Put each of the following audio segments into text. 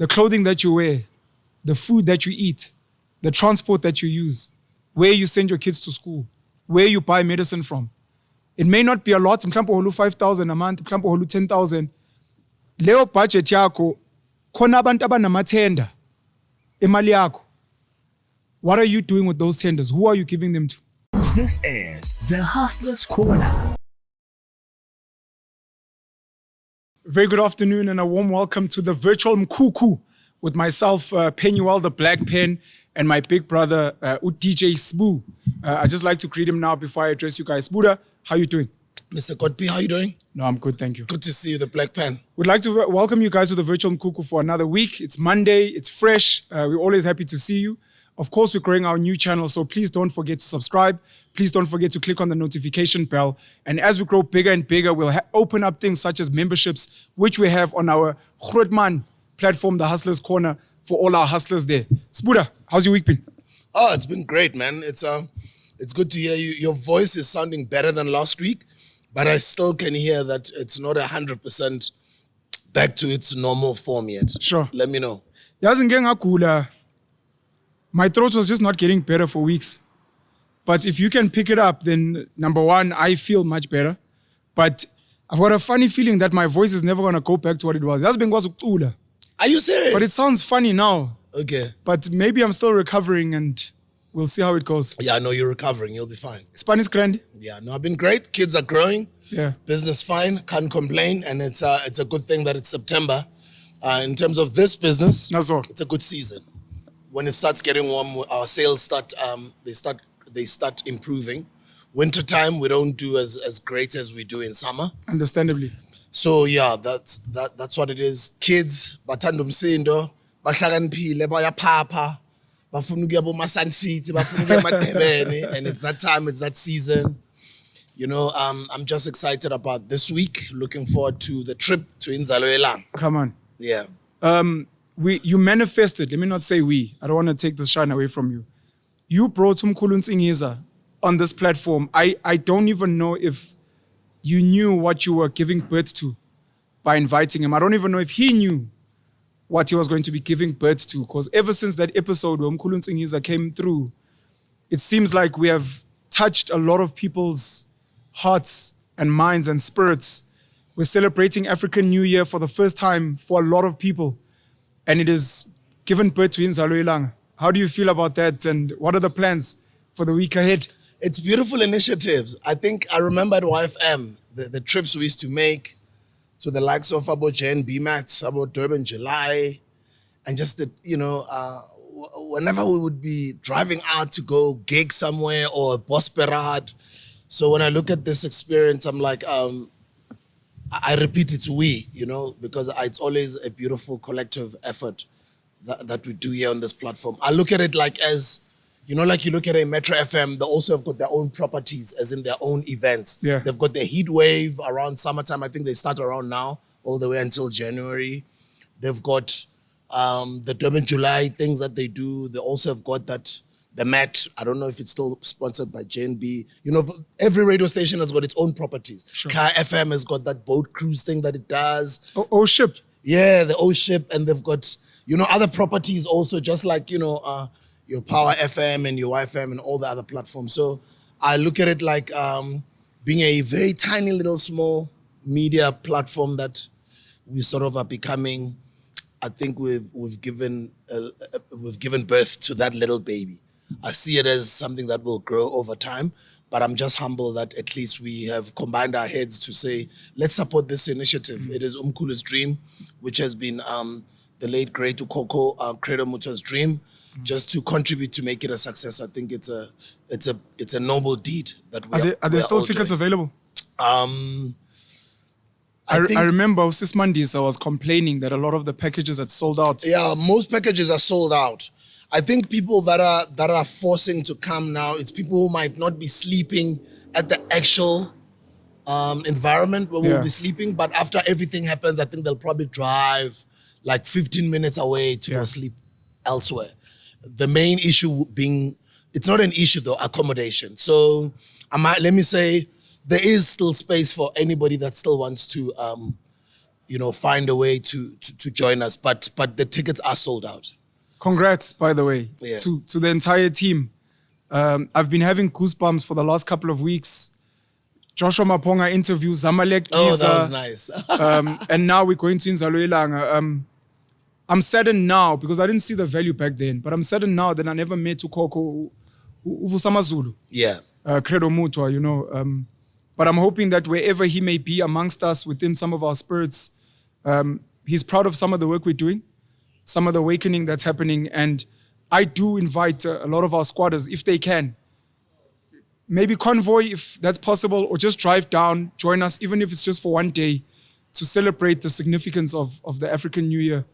the clothing that you wear, the food that you eat, the transport that you use, where you send your kids to school, where you buy medicine from. It may not be a lot, mhlawumbe uholu 5,000 a month, mhlawumbe uholu 10,000. Leo budget yakho, khona abantu abanamathenda emali yakho. What are you doing with those tenders? Who are you giving them to? This is the Hustler's Corner. Very good afternoon and a warm welcome to the virtual Mkhukhu with myself, Penuel the Black Pen, and my big brother, DJ Sbu. I just like to greet him now before I address you guys. Sbuda, how you doing? Mr. Godby, how you doing? No, I'm good, thank you. Good to see you, the Black Pen. We'd like to welcome you guys to the virtual Mkhukhu for another week. It's Monday, it's fresh. We're always happy to see you. Of course, we're growing our new channel, so please don't forget to subscribe. Please don't forget to click on the notification bell. And as we grow bigger and bigger, we'll open up things such as memberships, which we have on our Grootman platform, the Hustlers Corner, for all our hustlers there. Sbuda, how's your week been? Oh, it's been great, man. It's good to hear you. Your voice is sounding better than last week, but I still can hear that it's not 100% back to its normal form yet. Sure. Let me know. My throat was just not getting better for weeks. But if you can pick it up, then number one, I feel much better. But I've got a funny feeling that my voice is never going to go back to what it was. Are you serious? But it sounds funny now. Okay. But maybe I'm still recovering and we'll see how it goes. Yeah, no, you're recovering. You'll be fine. Spanish grand? Yeah, no, I've been great. Kids are growing. Yeah. Business fine. Can't complain. And it's a good thing that it's September. In terms of this business, it's a good season. When it starts getting warm, our sales start improving. Wintertime, we don't do as great as we do in summer. Understandably. So yeah, that's what it is. Kids, bathanda umsindo, bahlakaniphile, bayaphapha, bafuna ukuya boma-Sun City, bafuna ukuya eMadebene, and it's that time, it's that season. You know, I'm just excited about this week. Looking forward to the trip to Inzalo YeLanga. Come on. Yeah. You manifested, let me not say we, I don't want to take this shine away from you. You brought Mkhulu Nsingiza on this platform. I don't even know if you knew what you were giving birth to by inviting him. I don't even know if he knew what he was going to be giving birth to, because ever since that episode where Mkhulu Nsingiza came through, it seems like we have touched a lot of people's hearts and minds and spirits. We're celebrating African New Year for the first time for a lot of people. And it is given birth to Inzalo YeLanga. How do you feel about that? And what are the plans for the week ahead? It's beautiful initiatives. I remember at YFM, the trips we used to make to the likes of about Jen BMATs, about Durban July, and just whenever we would be driving out to go gig somewhere or a boss parade. So when I look at this experience, I'm like, I repeat it's we, because it's always a beautiful collective effort that we do here on this platform. I look at it like as, like you look at a Metro FM, they also have got their own properties, as in their own events. Yeah. They've got their heat wave around summertime. I think they start around now, all the way until January. They've got the Durban July things that they do. They also have got the Met. I don't know if it's still sponsored by JNB. Every radio station has got its own properties. Sure. Car FM has got that boat cruise thing that it does. Oh, ship. Yeah, the O Ship, and they've got, other properties also, just like, your Power FM and your YFM and all the other platforms. So I look at it like being a very tiny little small media platform that we sort of are becoming. I think we've given birth to that little baby. I see it as something that will grow over time, but I'm just humble that at least we have combined our heads to say, let's support this initiative. It is Umkhulu's dream, which has been the late great Ukoko Credo Muta's dream, just to contribute to make it a success. I think it's a noble deed that we are there still tickets available? I remember Sis Mandisa was complaining that a lot of the packages had sold out. Yeah, most packages are sold out. I think people that are forcing to come now, it's people who might not be sleeping at the actual environment where we'll be sleeping, but after everything happens, I think they'll probably drive like 15 minutes away to go sleep elsewhere. The main issue being, it's not an issue though, accommodation. So let me say, there is still space for anybody that still wants to find a way to join us. But the tickets are sold out. Congrats, by the way, Yeah. to the entire team. I've been having goosebumps for the last couple of weeks. Joshua Maponga interview, Zamalek Oh, Giza, that was nice. and now we're going to Inzalo YeLanga. I'm saddened now because I didn't see the value back then, but I'm saddened now that I never met Ukoko Uvusamazulu, Yeah. Credo Mutwa, but I'm hoping that wherever he may be amongst us within some of our spirits, he's proud of some of the work we're doing, some of the awakening that's happening. And I do invite a lot of our squatters, if they can, maybe convoy if that's possible, or just drive down, join us, even if it's just for one day, to celebrate the significance of the African New Year.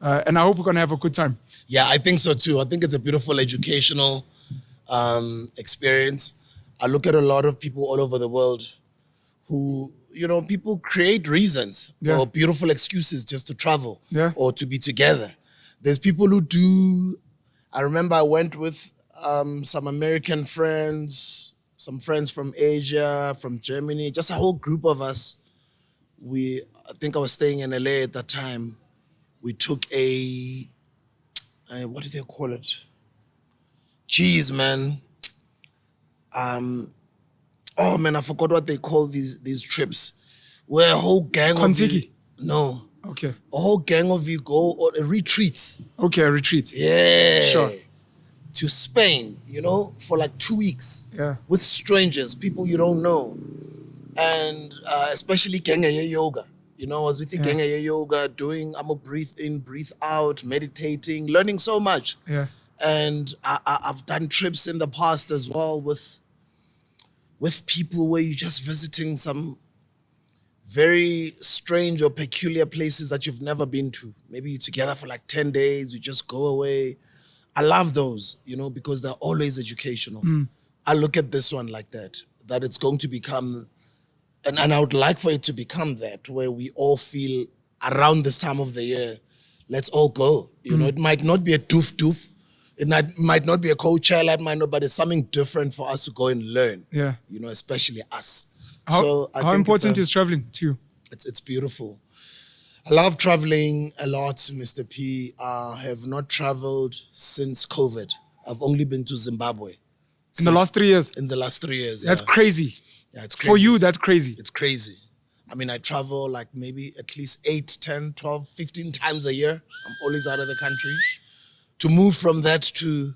And I hope we're going to have a good time. Yeah, I think so too. I think it's a beautiful educational experience. I look at a lot of people all over the world who, people create reasons Yeah. or beautiful excuses just to travel Yeah. or to be together. There's people who do. I remember I went with some American friends, some friends from Asia, from Germany, just a whole group of us. I think I was staying in LA at that time. We took what do they call it? Jeez, man. Oh man, I forgot what they call these trips. Where a whole gang of you, Kontiki? no, Okay. a whole gang of you go on a retreat. Okay, a retreat. Yeah. Sure. To Spain, for like 2 weeks. Yeah. With strangers, people you don't know. And especially Genge yoga. I was with the Genge yoga, doing, I'm a breathe in, breathe out, meditating, learning so much. Yeah. And I've done trips in the past as well with people where you're just visiting some very strange or peculiar places that you've never been to. Maybe you're together for like 10 days, you just go away. I love those, because they're always educational. I look at this one like that it's going to become, and I would like for it to become that, where we all feel around this time of the year, let's all go. It might not be a doof. It might not be a Coachella, it might not, but it's something different for us to go and learn. Yeah. Especially us. How I think important is traveling to you? it's beautiful. I love traveling a lot, Mr. P. I have not traveled since COVID. I've only been to Zimbabwe. In the last 3 years? In the last 3 years, That's yeah. crazy. Yeah, it's crazy. For you, that's crazy. It's crazy. I mean, I travel like maybe at least 8, 10, 12, 15 times a year. I'm always out of the country. To move from that to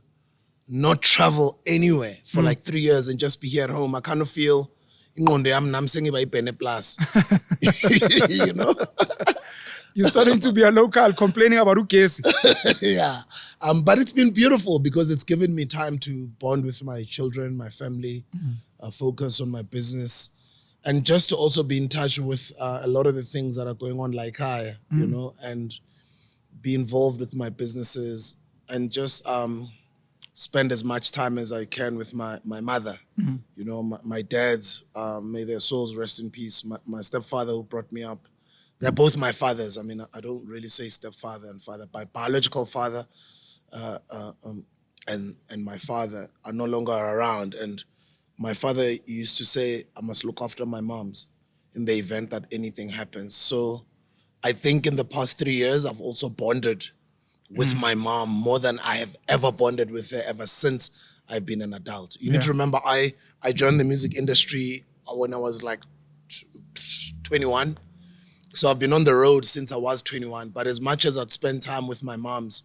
not travel anywhere for like 3 years and just be here at home, I kind of feel, I'm singing by Pene Plus. You're starting to be a local complaining about Ekasi. Yeah. But it's been beautiful because it's given me time to bond with my children, my family, focus on my business, and just to also be in touch with a lot of the things that are going on like and be involved with my businesses and just spend as much time as I can with my mother. My dad's, may their souls rest in peace. My stepfather who brought me up. They're both my fathers. I mean, I don't really say stepfather and father. My biological father and my father are no longer around. And my father used to say, I must look after my moms in the event that anything happens. So I think in the past 3 years, I've also bonded with my mom more than I have ever bonded with her ever since I've been an adult. You need to remember, I joined the music industry when I was like 21. So I've been on the road since I was 21. But as much as I'd spend time with my moms,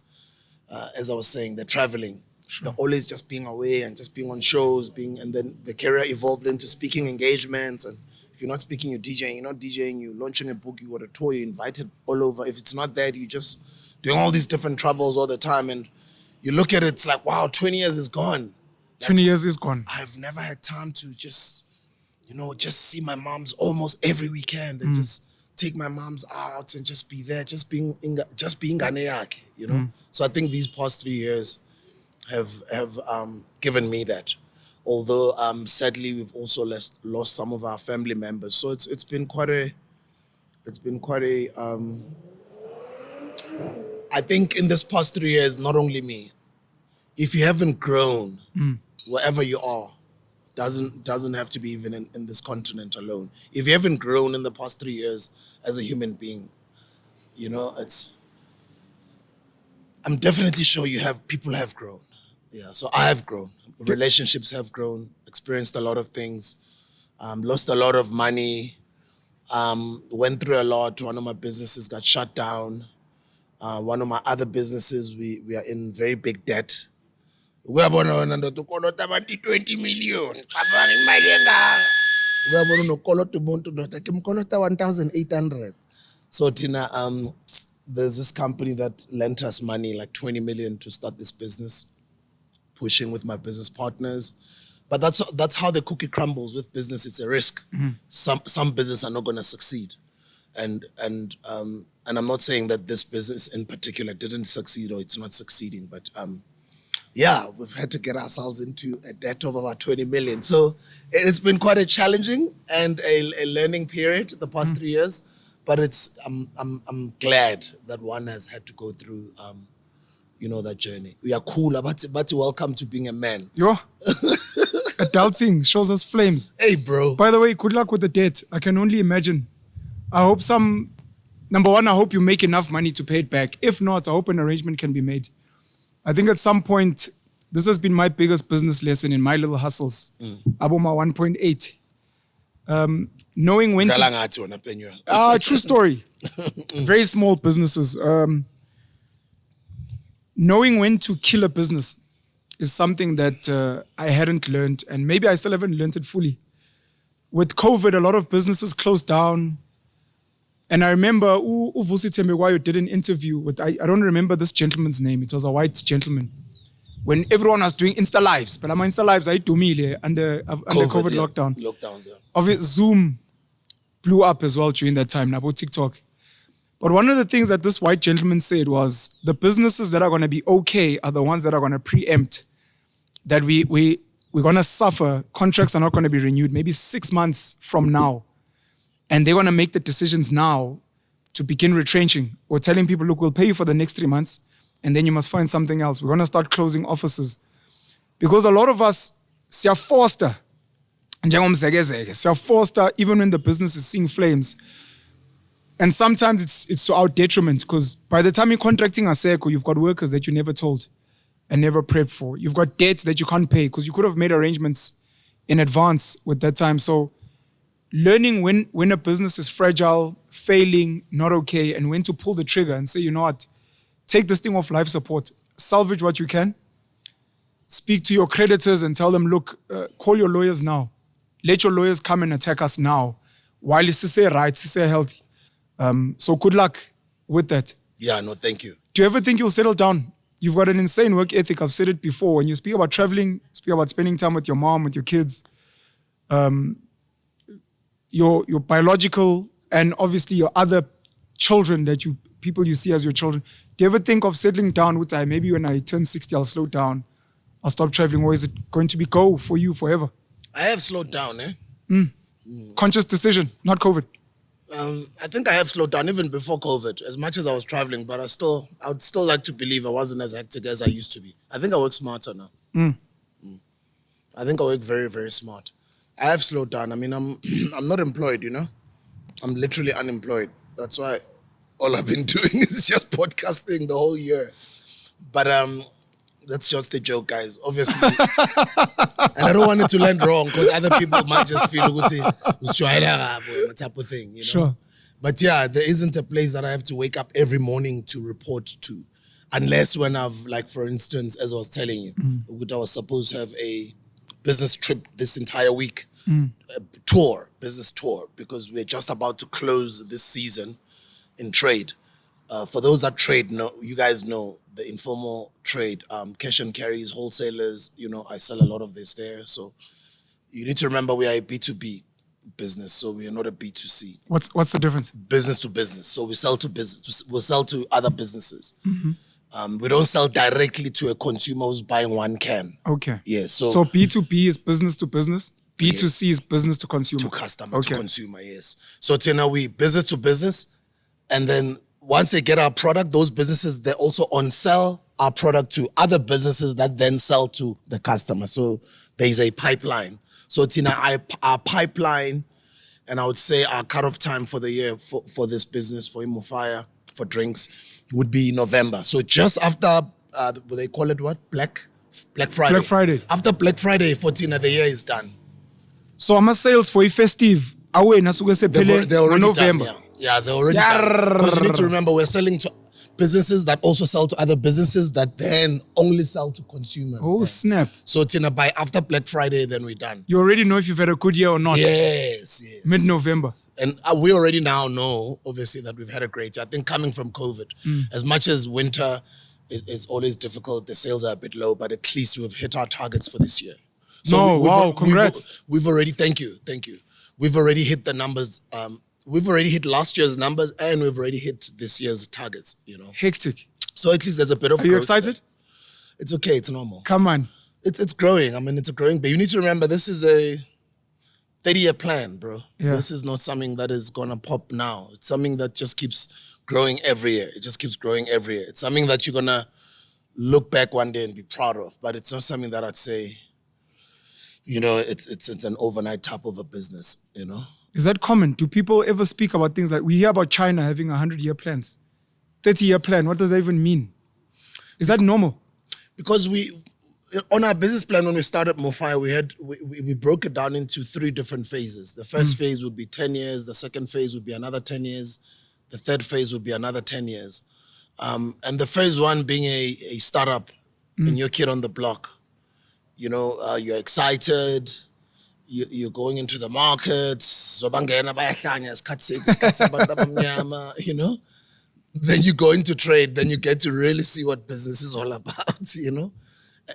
as I was saying, they're traveling. They're always just being away and just being on shows, and then the career evolved into speaking engagements. And if you're not speaking, you're DJing. You're not DJing, you're launching a book, you got a tour, you're invited all over. If it's not that, you're just doing all these different travels all the time. And you look at it, it's like, wow, 20 years is gone. 20 years is gone. I've never had time to just see my moms almost every weekend and just take my moms out and just be there, just being Ghanaian, So I think these past 3 years have given me that. Although sadly we've also lost some of our family members. So it's been quite a I think in this past 3 years, not only me, if you haven't grown wherever you are, doesn't have to be even in this continent alone. If you haven't grown in the past 3 years as a human being, You know, I'm definitely sure people have grown. Yeah, so I have grown. Relationships have grown, experienced a lot of things, lost a lot of money, went through a lot. One of my businesses got shut down. One of my other businesses, we are in very big debt. Uyabona wena ndoda ukolota abantu 20 million. Cabanga imali engaka. Uyabona unokolota umuntu ndoda kimkolota 1,800. So Tina, there's this company that lent us money, like 20 million to start this business, pushing with my business partners. But that's how the cookie crumbles with business. It's a risk. Some business are not going to succeed. And I'm not saying that this business in particular didn't succeed or it's not succeeding, but yeah, we've had to get ourselves into a debt of about 20 million. So it's been quite a challenging and a learning period the past 3 years. But I'm glad that one has had to go through, that journey. We are cool, but welcome to being a man. Yo, adulting shows us flames. Hey, bro. By the way, good luck with the debt. I can only imagine. I hope number one, I hope you make enough money to pay it back. If not, I hope an arrangement can be made. I think at some point, this has been my biggest business lesson in my little hustles. Aboma 1.8. Knowing when to... true story. Very small businesses. Knowing when to kill a business is something that I hadn't learned, and maybe I still haven't learned it fully. With COVID, a lot of businesses closed down. And I remember Uvusi Temegwayo did an interview with, I don't remember this gentleman's name. It was a white gentleman. When everyone was doing Insta Lives, but my Insta Lives, I dumile under COVID lockdown. Lockdowns, yeah. Obviously, Zoom blew up as well during that time, about TikTok. But one of the things that this white gentleman said was the businesses that are going to be okay are the ones that are going to preempt that we're going to suffer. Contracts are not going to be renewed maybe 6 months from now. And they're going to make the decisions now to begin retrenching or telling people, look, we'll pay you for the next 3 months and then you must find something else. We're going to start closing offices. Because a lot of us, siyaffoster, even when the business is seeing flames. And sometimes it's to our detriment because by the time you're contracting a Aseko, you've got workers that you never told and never prepped for. You've got debts that you can't pay because you could have made arrangements in advance with that time. So learning when a business is fragile, failing, not okay, and when to pull the trigger and say, you know what, take this thing off life support, salvage what you can, speak to your creditors and tell them, look, call your lawyers now. Let your lawyers come and attack us now while it's right, it's healthy. So good luck with that. Yeah, no, thank you. Do you ever think you'll settle down? You've got an insane work ethic. I've said it before. When you speak about traveling, speak about spending time with your mom, with your kids, your biological and obviously your other children people you see as your children. Do you ever think of settling down with time? Maybe when I turn 60, I'll slow down. I'll stop traveling. Or is it going to be go for you forever? I have slowed down, Conscious decision, not COVID. I think I have slowed down even before COVID, as much as I was traveling, but I would still like to believe I wasn't as hectic as I used to be. I think I work smarter now. I think I work very, very smart. I have slowed down. I mean, I'm not employed, you know? I'm literally unemployed. That's why all I've been doing is just podcasting the whole year. But that's just a joke, guys, obviously. And I don't want it to land wrong because other people might just feel it's type of thing, you know? Sure. But yeah, there isn't a place that I have to wake up every morning to report to. Unless when I've, like, for instance, as I was telling you, I was supposed to have a business trip this entire week, business tour, because we're just about to close this season in trade. For those that trade, you guys know the informal trade, cash and carries, wholesalers, I sell a lot of this there. So you need to remember we are a B2B business, so we are not a B2C. What's the difference? Business to business. So we sell to business. We'll sell to other businesses. We don't sell directly to a consumer who's buying one can. Okay. Yeah. So B2B is business to business. B2C is business to consumer. To customer, to consumer, yes. So now we business to business, and then once they get our product, those businesses, they also on-sell our product to other businesses that then sell to the customer. So there's a pipeline. So Tina, our pipeline, and I would say our cutoff time for the year for this business, for MoFaya, for drinks would be November. So just after, they call it what? Black Friday. Black Friday. After Black Friday, 14 of the year is done. So ama sales for festive awe nasuke They're already November. done, yeah, they're already done. Because you need to remember, we're selling to businesses that also sell to other businesses that then only sell to consumers. Oh, then. snap. So Tina, by after Black Friday, then we're done. You already know if you've had a good year or not. Yes. Mid-November. And we already now know, obviously, that we've had a great year. I think coming from COVID, as much as winter is always difficult, the sales are a bit low, but at least we've hit our targets for this year. Congrats. We've already, thank you. We've already hit the numbers. We've already hit last year's numbers and we've already hit this year's targets, Hectic. So at least there's a bit of Are you growth excited? there. It's okay, it's normal. Come on. It's growing. I mean, it's growing, but you need to remember this is a 30-year plan, bro. Yeah. This is not something that is gonna pop now. It's something that just keeps growing every year. It just keeps growing every year. It's something that you're gonna look back one day and be proud of, but it's not something that I'd say, it's an overnight type of a business, Is that common? Do people ever speak about things like, we hear about China having 100-year plans, 30-year plan? What does that even mean? Is that normal? Because on our business plan, when we started MoFaya, we broke it down into 3 different phases. The first phase would be 10 years. The second phase would be another 10 years. The third phase would be another 10 years. And the phase 1 being a startup, a new kid on the block. You're excited. You're going into the market. Then you go into trade. Then you get to really see what business is all about.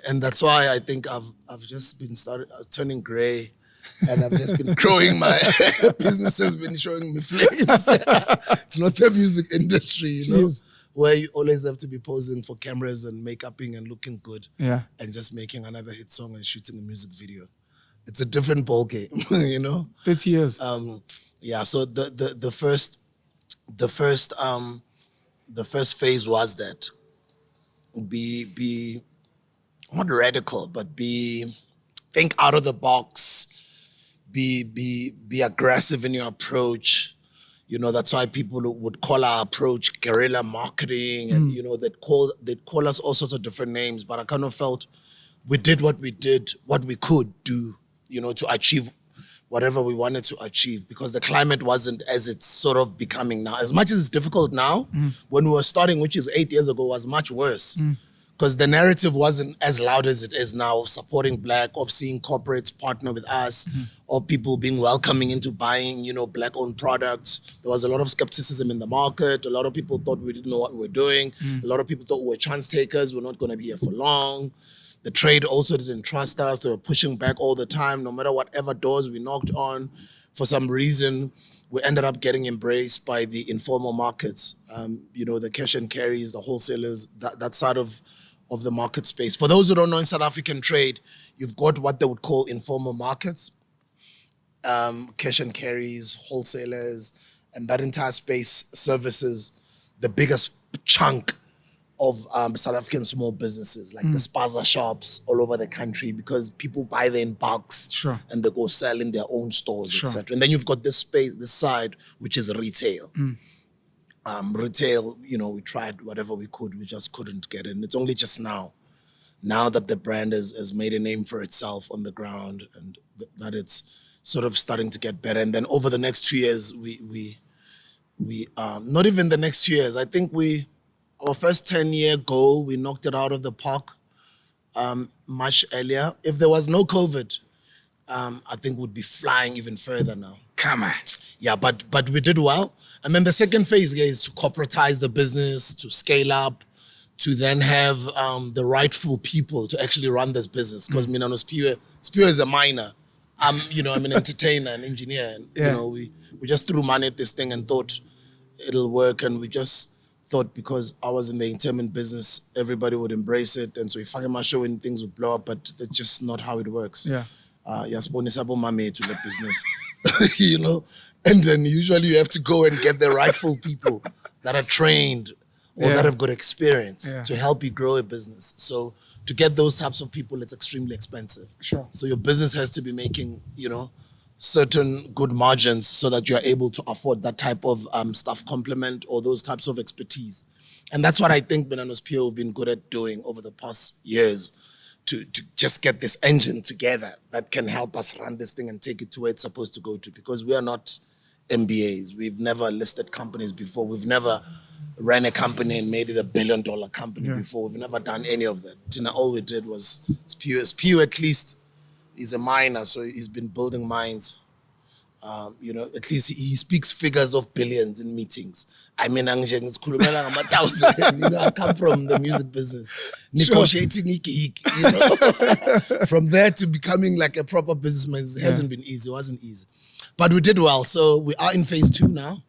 And that's why I think I've just been turning gray, and I've just been growing. My business has been showing me flames. It's not the music industry, where you always have to be posing for cameras and make-upping and looking good, and just making another hit song and shooting a music video. It's a different ball game, 30 years. So the first phase was that be not radical, but think out of the box, be aggressive in your approach. That's why people would call our approach guerrilla marketing, and they'd call us all sorts of different names. But I kind of felt we did what we could do, to achieve whatever we wanted to achieve, because the climate wasn't as it's sort of becoming now. As much as it's difficult now, when we were starting, which is 8 years ago, was much worse. Because the narrative wasn't as loud as it is now, of supporting Black, of seeing corporates partner with us, of people being welcoming into buying, Black-owned products. There was a lot of skepticism in the market. A lot of people thought we didn't know what we were doing. A lot of people thought we were chance takers. We're not going to be here for long. The trade also didn't trust us. They were pushing back all the time, no matter whatever doors we knocked on. For some reason, we ended up getting embraced by the informal markets, the cash and carries, the wholesalers, that side of the market space. For those who don't know, in South African trade, you've got what they would call informal markets, cash and carries, wholesalers, and that entire space services the biggest chunk of South African small businesses, like the spaza shops all over the country, because people buy there in bulks, and they go sell in their own stores, etc. And then you've got this space, this side, which is retail. Retail, we tried whatever we could, we just couldn't get it. And it's only just now that the brand has made a name for itself on the ground, and that it's sort of starting to get better. And then over the next 2 years, we not even the next 2 years, I think our first 10-year goal, we knocked it out of the park much earlier. If there was no COVID, I think we'd be flying even further now. Come on. Yeah, but we did well. And then the second phase is to corporatize the business, to scale up, to then have the rightful people to actually run this business. Because Spiwe is a miner. I'm an entertainer, an engineer. And, we just threw money at this thing and thought it'll work. And we just thought, because I was in the entertainment business, everybody would embrace it. And so if I am a show and things would blow up, but that's just not how it works. Yasibonisa bomame to the business, and then usually you have to go and get the rightful people that are trained or that have got experience to help you grow a business. So to get those types of people, it's extremely expensive. So your business has to be making, certain good margins so that you're able to afford that type of staff complement or those types of expertise. And that's what I think Bananas Pure have been good at doing over the past years, to just get this engine together that can help us run this thing and take it to where it's supposed to go to, because we are not MBAs. We've never listed companies before. We've never ran a company and made it $1 billion company before. We've never done any of that. All we did was Spew at least is a miner, so he's been building mines. At least he speaks figures of billions in meetings. I mean, I come from the music business, negotiating from there to becoming like a proper businessman. It hasn't been easy. It wasn't easy, but we did well. So we are in phase 2 now,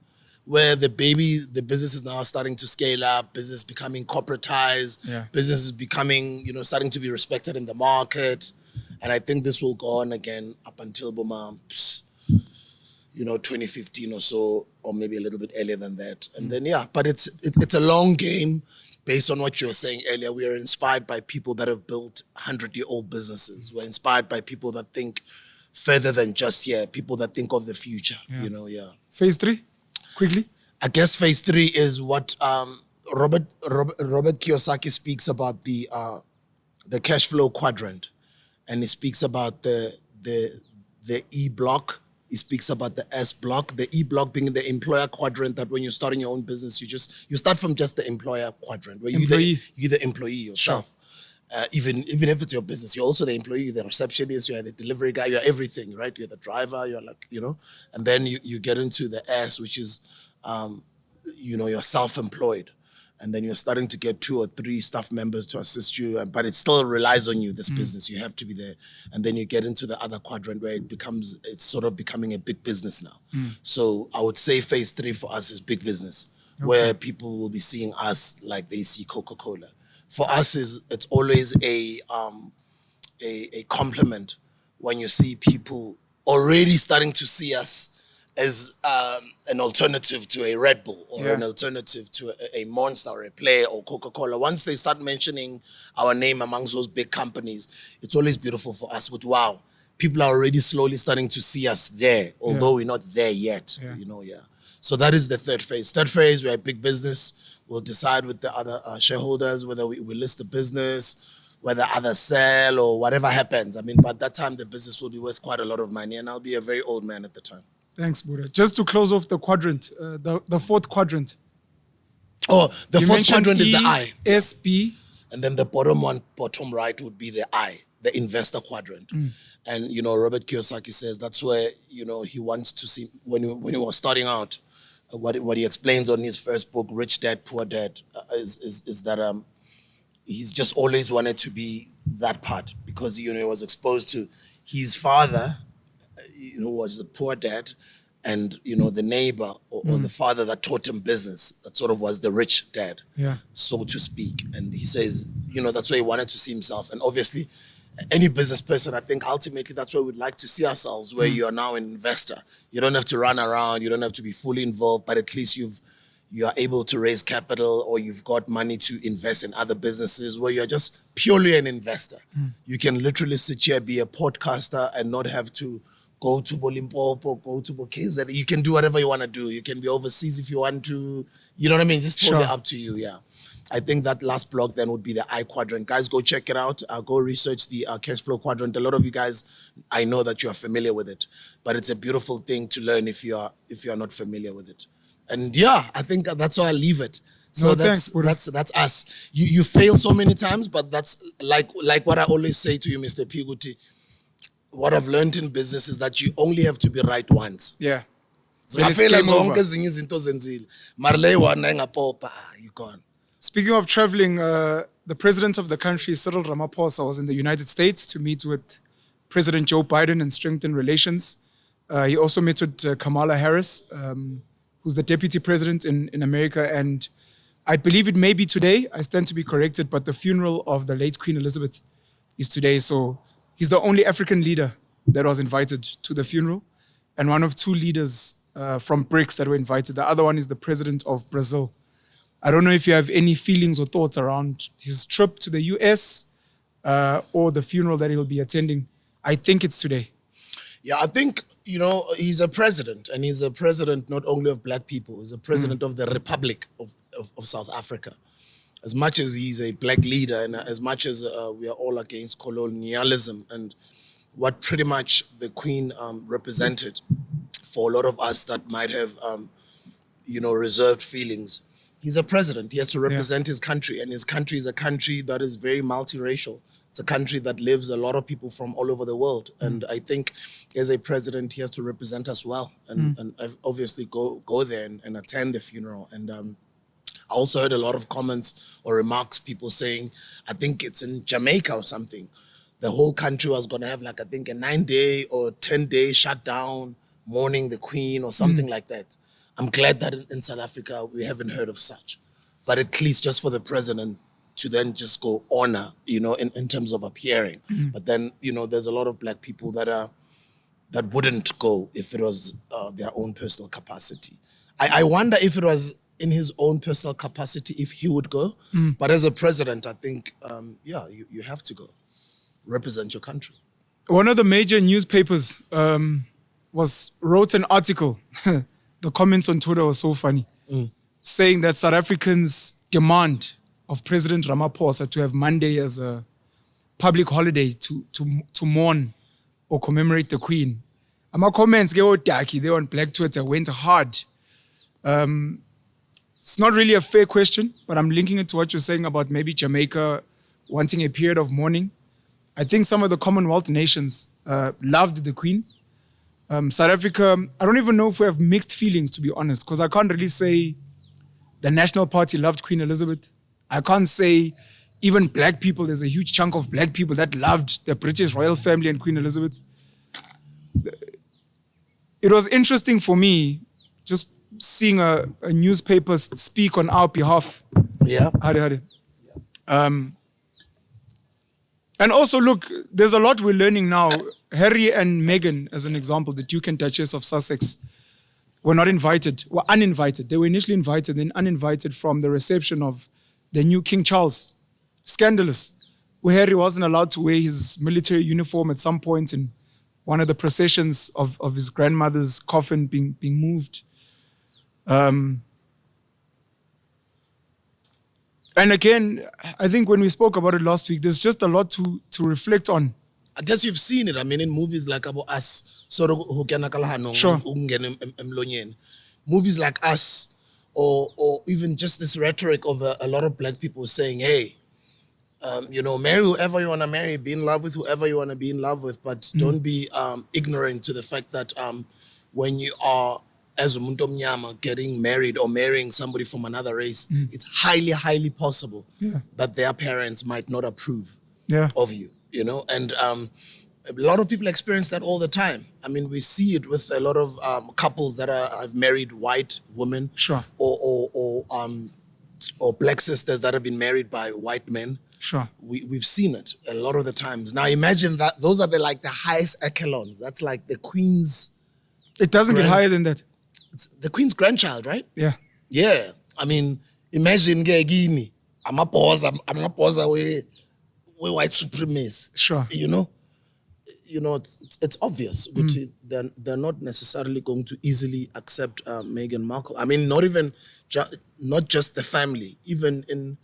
where the business is now starting to scale up, business becoming corporatized, business is becoming, starting to be respected in the market. And I think this will go on again up until 2015 or so, or maybe a little bit earlier than that. And then, but it's a long game. Based on what you were saying earlier, we are inspired by people that have built 100-year-old businesses. We're inspired by people that think further than just people that think of the future, Phase 3, quickly. I guess phase 3 is what Robert Kiyosaki speaks about, the cash flow quadrant. And he speaks about the E block. He speaks about the S block, the E block being the employer quadrant, that when you're starting your own business, you start from just the employer quadrant, where you're the employee yourself. Sure. Even if it's your business, you're also the employee, you're the receptionist, you're the delivery guy, you're everything, right? You're the driver, you're like, and then you get into the S, which is, you're self-employed. And then you're starting to get 2 or 3 staff members to assist you, but it still relies on you, this business. You have to be there. And then you get into the other quadrant where it's sort of becoming a big business now. So I would say phase 3 for us is big business, where people will be seeing us like they see Coca-Cola. For us, it's always a compliment when you see people already starting to see us as an alternative to a Red Bull, or an alternative to a Monster or a Player or Coca-Cola. Once they start mentioning our name amongst those big companies, it's always beautiful for us. But wow, people are already slowly starting to see us there, although we're not there yet. So that is the third phase. Third phase, we're a big business. We'll decide with the other shareholders whether we list the business, whether others sell, or whatever happens. I mean, by that time, the business will be worth quite a lot of money, and I'll be a very old man at the time. Thanks, Buddha. Just to close off the quadrant, the fourth quadrant. Oh, the fourth quadrant is the I. SB. And then the bottom right would be the I, the investor quadrant. And, Robert Kiyosaki says that's where, he wants to see, when he was starting out, what he explains on his first book, Rich Dad, Poor Dad, is that he's just always wanted to be that part, because, he was exposed to his father, was the poor dad, and the neighbor or the father that taught him business, that sort of was the rich dad, so to speak. And he says, that's where he wanted to see himself. And obviously, any business person, I think ultimately that's where we'd like to see ourselves, where you are now an investor. You don't have to run around, you don't have to be fully involved, but at least you are able to raise capital, or you've got money to invest in other businesses, where you're just purely an investor. You can literally sit here, be a podcaster, and not have to go to Bolimpopo, go to Bokeza. You can do whatever you want to do. You can be overseas if you want to. You know what I mean? Just totally up to you, I think that last block then would be the I quadrant. Guys, go check it out. Go research the cash flow quadrant. A lot of you guys, I know that you are familiar with it, but it's a beautiful thing to learn if you are not familiar with it. And I think that's how I leave it. So that's us. You fail so many times, but that's like what I always say to you, Mr. Piguti. What I've learned in business is that you only have to be right once. So I feel as long as you gone. Speaking of traveling, the president of the country, Cyril Ramaphosa, was in the United States to meet with President Joe Biden and strengthen relations. He also met with Kamala Harris, who's the deputy president in America. And I believe it may be today. I stand to be corrected, but the funeral of the late Queen Elizabeth is today. So he's the only African leader that was invited to the funeral, and one of 2 leaders from BRICS that were invited. The other one is the president of Brazil. I don't know if you have any feelings or thoughts around his trip to the US or the funeral that he'll be attending. I think it's today. Yeah, I think, he's a president, and he's a president not only of black people, he's a president of the Republic of South Africa. As much as he's a black leader, and as much as we are all against colonialism and what pretty much the Queen represented for a lot of us that might have, reserved feelings. He's a president. He has to represent his country, and his country is a country that is very multiracial. It's a country that lives a lot of people from all over the world. And I think as a president, he has to represent us well, and obviously go there and attend the funeral. And I also heard a lot of comments or remarks, people saying, I think it's in Jamaica or something, the whole country was going to have like, I think a 9-day or 10-day shutdown, mourning the Queen or something like that. I'm glad that in South Africa, we haven't heard of such. But at least just for the president to then just go honor, in terms of appearing. But then, there's a lot of black people that wouldn't go if it was their own personal capacity. I wonder if it was in his own personal capacity, if he would go. But as a president, I think, you have to go. Represent your country. One of the major newspapers wrote an article. The comments on Twitter were so funny, saying that South Africans demand of President Ramaphosa to have Monday as a public holiday to mourn or commemorate the Queen. And my comments they on Black Twitter went hard. It's not really a fair question, but I'm linking it to what you're saying about maybe Jamaica wanting a period of mourning. I think some of the Commonwealth nations loved the Queen. South Africa, I don't even know if we have mixed feelings, to be honest, because I can't really say the National Party loved Queen Elizabeth. I can't say even black people, there's a huge chunk of black people that loved the British royal family and Queen Elizabeth. It was interesting for me just seeing a newspaper speak on our behalf. Yeah. And also, look, there's a lot we're learning now. Harry and Meghan, as an example, the Duke and Duchess of Sussex, were uninvited. They were initially invited, then uninvited from the reception of the new King Charles. Scandalous. Where Harry wasn't allowed to wear his military uniform at some point in one of the processions of his grandmother's coffin being moved. And again, I think when we spoke about it last week, there's just a lot to reflect on. I guess you've seen it. I mean, in movies like About Us, Sure. Movies like Us, or even just this rhetoric of a lot of black people saying, hey, marry whoever you want to marry, be in love with whoever you want to be in love with, but don't be ignorant to the fact that when you are, as umuntu omnyama, getting married or marrying somebody from another race, it's highly, highly possible that their parents might not approve of you, and a lot of people experience that all the time. I mean, we see it with a lot of couples that have married white women, Sure. or black sisters that have been married by white men. Sure. We've seen it a lot of the times. Now imagine that those are the highest echelons. That's like the Queen's. It doesn't get higher than that. It's the Queen's grandchild, right? Yeah. Yeah. I mean, imagine Gini. I'm a poser with white supremacists. Sure. It's obvious. They're not necessarily going to easily accept Meghan Markle. I mean, not even not just the family, even in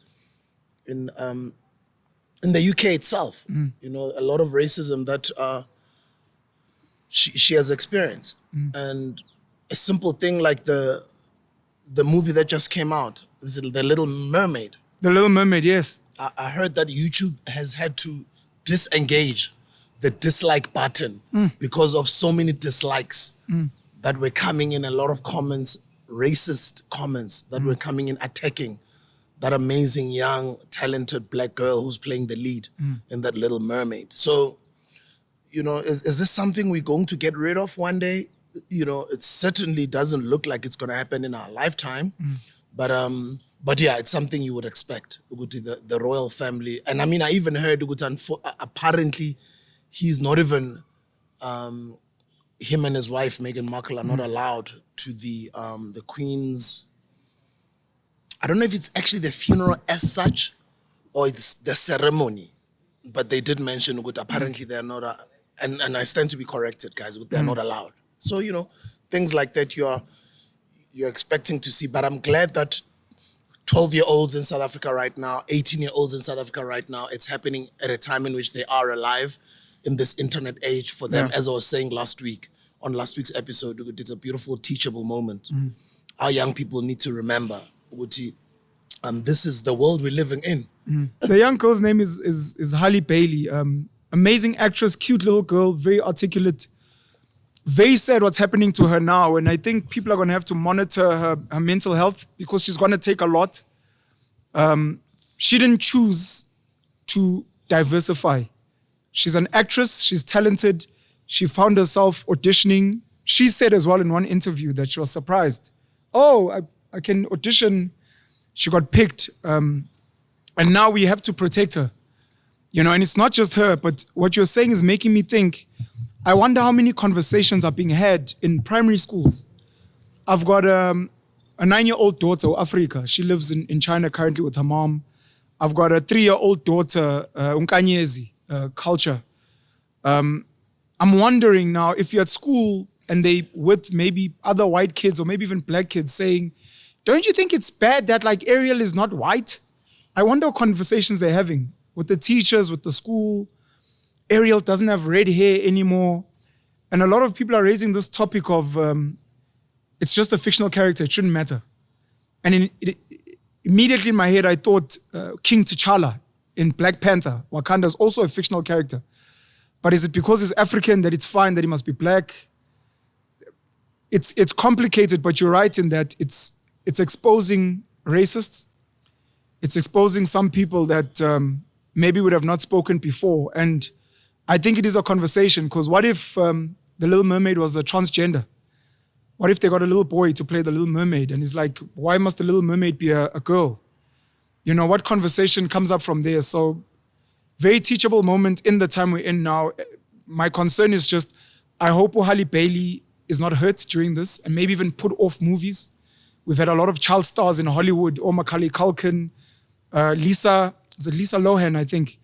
the UK itself. A lot of racism that she has experienced, and a simple thing like the movie that just came out, is it The Little Mermaid? The Little Mermaid, yes. I heard that YouTube has had to disengage the dislike button because of so many dislikes that were coming in, a lot of comments, racist comments that were coming in attacking that amazing young talented black girl who's playing the lead in that Little Mermaid. So, is this something we're going to get rid of one day? It certainly doesn't look like it's going to happen in our lifetime, but yeah, it's something you would expect. The royal family, and I mean, I even heard apparently he's not even him and his wife Meghan Markle are not allowed to the Queen's. I don't know if it's actually the funeral as such or it's the ceremony, but they did mention that apparently they're not and I stand to be corrected, guys. They're not allowed. So things like that you're expecting to see. But I'm glad that 12-year-olds in South Africa right now, 18-year-olds in South Africa right now, it's happening at a time in which they are alive in this internet age for them. As I was saying last week, on last week's episode, it's a beautiful, teachable moment. Our young people need to remember, this is the world we're living in. The young girl's name is Halle Bailey. Amazing actress, cute little girl, very articulate. Very sad what's happening to her now, and I think people are going to have to monitor her mental health because she's going to take a lot. She didn't choose to diversify. She's an actress, she's talented, she found herself auditioning. She said as well in one interview that she was surprised. Oh, I can audition. She got picked, and now we have to protect her. And it's not just her, but what you're saying is making me think, I wonder how many conversations are being had in primary schools. I've got a 9-year-old daughter, Africa. She lives in China currently with her mom. I've got a 3-year-old daughter, Unkanyezi, culture. I'm wondering now if you're at school and they with maybe other white kids or maybe even black kids saying, don't you think it's bad that like Ariel is not white? I wonder what conversations they're having with the teachers, with the school. Ariel doesn't have red hair anymore. And a lot of people are raising this topic of it's just a fictional character, it shouldn't matter. And immediately in my head, I thought King T'Challa in Black Panther, Wakanda, is also a fictional character. But is it because he's African that it's fine that he must be black? It's complicated, but you're right in that it's exposing racists. It's exposing some people that maybe would have not spoken before. And I think it is a conversation, because what if the Little Mermaid was a transgender? What if they got a little boy to play the Little Mermaid? And he's like, why must the Little Mermaid be a girl? What conversation comes up from there? So very teachable moment in the time we're in now. My concern is just, I hope Halle Bailey is not hurt during this and maybe even put off movies. We've had a lot of child stars in Hollywood, Macaulay Culkin, Lisa Lohan, I think,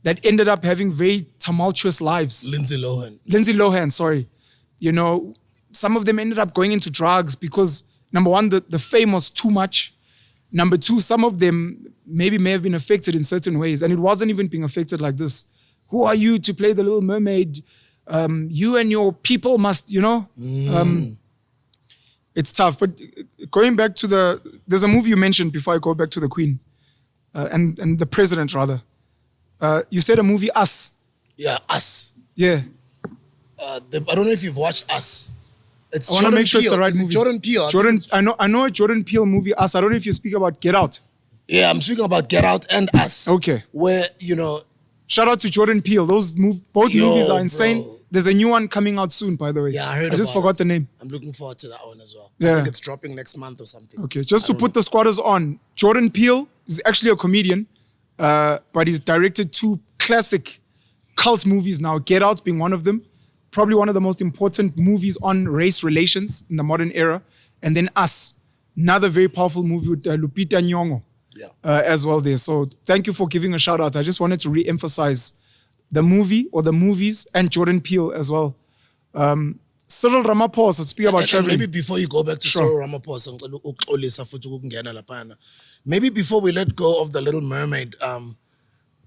that ended up having very tumultuous lives. Lindsay Lohan, sorry. Some of them ended up going into drugs because, number one, the fame was too much. Number two, some of them may have been affected in certain ways, and it wasn't even being affected like this. Who are you to play the Little Mermaid? You and your people must, it's tough. But going back to there's a movie you mentioned before I go back to the Queen, and the President, rather. You said a movie, Us. Yeah, Us. Yeah. I don't know if you've watched Us. I want to make sure it's the right movie. Jordan Peele. I know a Jordan Peele movie, Us. I don't know if you speak about Get Out. Yeah, I'm speaking about Get Out and Us. Okay. Where, shout out to Jordan Peele. Both movies are insane. Bro. There's a new one coming out soon, by the way. Yeah, I heard I just forgot the name. I'm looking forward to that one as well. Yeah. I think it's dropping next month or something. Okay, just to put the squatters on, Jordan Peele is actually a comedian, but he's directed 2 classic cult movies now, Get Out being one of them, probably one of the most important movies on race relations in the modern era, and then Us, another very powerful movie with Lupita Nyong'o as well there. So thank you for giving a shout out. I just wanted to re-emphasize the movie or the movies and Jordan Peele as well. Cyril Ramaphosa, speak about traveling. Maybe before you go back to Cyril Ramaphosa, maybe before we let go of the Little Mermaid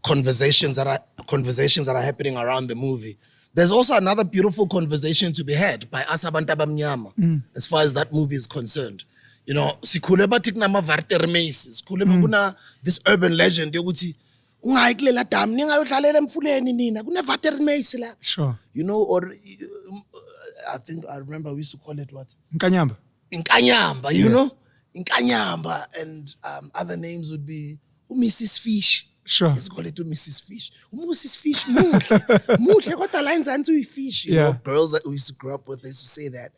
conversations that are happening around the movie, there's also another beautiful conversation to be had by us abantu abamnyama as far as that movie is concerned. Sikhule bathi kunama vartermeis, sikhule kuna this urban legend yokuthi ungayi kulela dam ningayodlalela emfuleni nina kune vartermeis la. Sure. Or I remember we used to call it what? Nkanyamba. Nkanyamba, you know? Nkanyamba, and other names would be Mrs. Fish. Sure. Let's call it Mrs. Fish. Mrs. Fish, muhle kodwa la inzansi uyifish. Girls that we used to grow up with, they used to say that.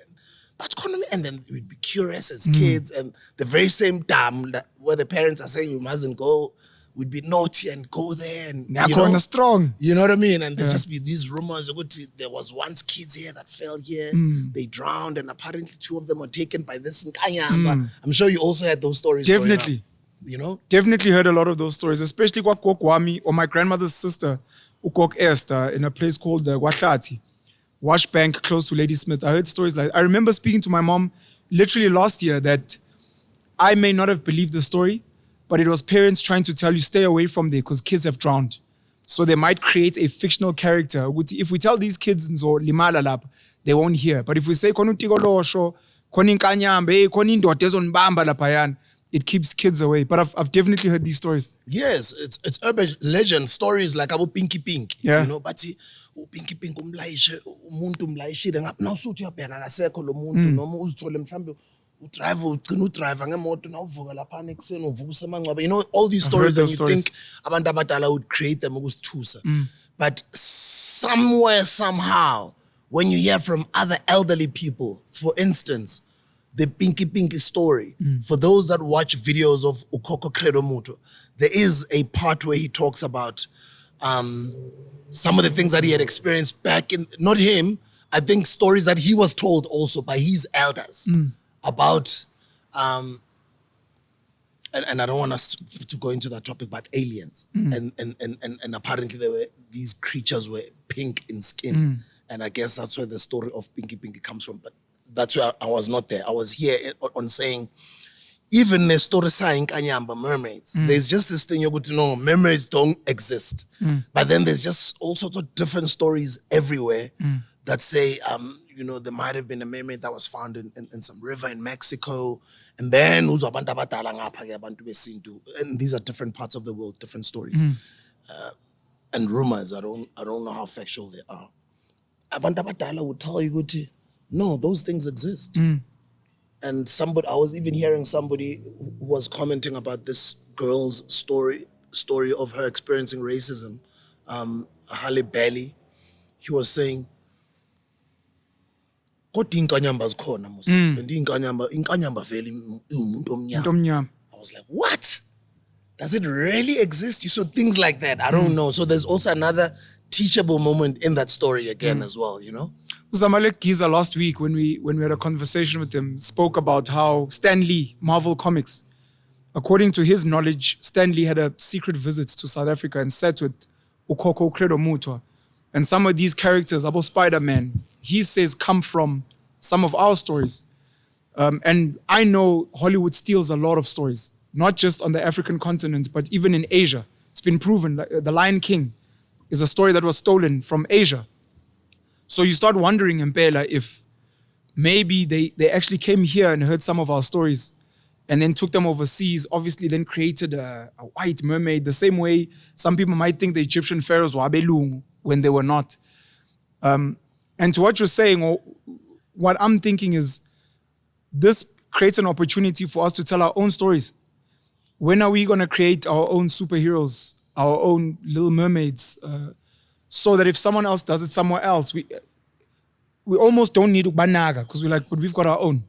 And then we'd be curious as kids, and the very same dam where the parents are saying you mustn't go, we'd be naughty and go there, and strong. You know what I mean? And there'd just be these rumors. There was once kids here that fell here, they drowned, and apparently 2 of them were taken by this Nkanyamba. I'm sure you also had those stories. Definitely. Growing up, Definitely heard a lot of those stories, especially kwa Kokwami or my grandmother's sister, Ukok Esther in a place called Wahlati, Wash Bank close to Ladysmith. I heard stories like I remember speaking to my mom literally last year that I may not have believed the story, but it was parents trying to tell you stay away from there because kids have drowned. So they might create a fictional character. If we tell these kids nzo limala lapha, they won't hear. But if we say khona uTikolosho, khona inkanyamba, khona indoda ezonibamba laphayana, it keeps kids away. But I've definitely heard these stories. Yes, it's urban legend stories like about Pinky Pink. Yeah. You know, but Pinky Pink umlayishe umuntu umlayishile ngapha nawusuthi uyabheka ngasekho lo muntu noma uzithole mhlambe udrive ngemoto nawuvuka lapha ekuseni uvuka usemangcwaba. You know, all these stories and you stories. think abantu abadala would create them ukusithusa. But somewhere somehow when you hear from other elderly people, for instance, the Pinky story, for those that watch videos of Ukoko Credo Muto, there is a part where he talks about some of the things that he had experienced back in, not him, I think stories that he was told also by his elders about, and I don't want us to go into that topic, but aliens. And apparently these creatures were pink in skin. And I guess that's where the story of Pinky comes from. But that's where I was not there. I was here on saying, even the story saying Kanyamba mermaids, there's just this thing you're going to know, mermaids don't exist. But then there's just all sorts of different stories everywhere that say, you know, there might have been a mermaid that was found in some river in Mexico. And then, and these are different parts of the world, different stories. And rumors, I don't know how factual they are. Abantu abadala would tell you, no, those things exist. And I was even hearing somebody who was commenting about this girl's story of her experiencing racism, Halle Bailey. He was saying, inkanyamba zikhona mos. And inkanyamba vele umuntu omnyama. I was like, what? Does it really exist? So things like that, I don't know. So there's also another teachable moment in that story again as well, you know? Zamalek Giza last week when we had a conversation with him spoke about how Stan Lee, Marvel Comics, according to his knowledge, Stan Lee had a secret visit to South Africa and sat with Ukoko Credo Mutwa. And some of these characters, about Spider-Man, he says come from some of our stories. And I know Hollywood steals a lot of stories, not just on the African continent, but even in Asia. It's been proven. The Lion King is a story that was stolen from Asia. So you start wondering, Mpela, if maybe they actually came here and heard some of our stories and then took them overseas, obviously then created a white mermaid, the same way some people might think the Egyptian pharaohs were Abelungu when they were not. And to what you're saying, or what I'm thinking is this creates an opportunity for us to tell our own stories. When are we going to create our own superheroes, our own little mermaids, so that if someone else does it somewhere else, we almost don't need Banaga because we're like, but we've got our own.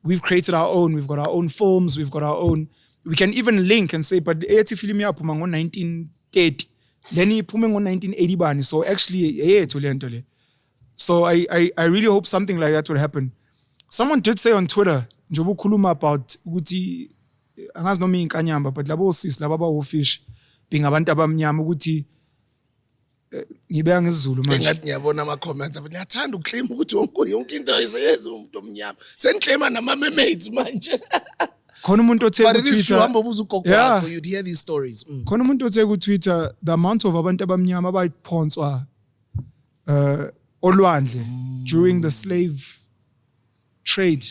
We've created our own. We've got our own films. We've got our own. We can even link and say, but ethi film ya phuma ngo 1930, then iphume ngo 1980 bani. So actually, so I really hope something like that would happen. Someone did say on Twitter, njobu khuluma about ukuthi angazi noma inkanyamba, but labo sis laba bawofish being abantu abamnyama ukuthi ngibeka ngesizulu manje. Engathi ngiyabona ama-comments but niyathanda ukuclaim ukuthi yonke into ayiseyenza umuntu omnyama. Seniclaima nama-mermaids manje. Khona umuntu othe But it is true, kuTwitter. hamba ubuza ugogo wakho, you'd hear these stories. Khona umuntu othe kuTwitter the amount of abantu abamnyama abayiphonswa olwandle during the slave trade.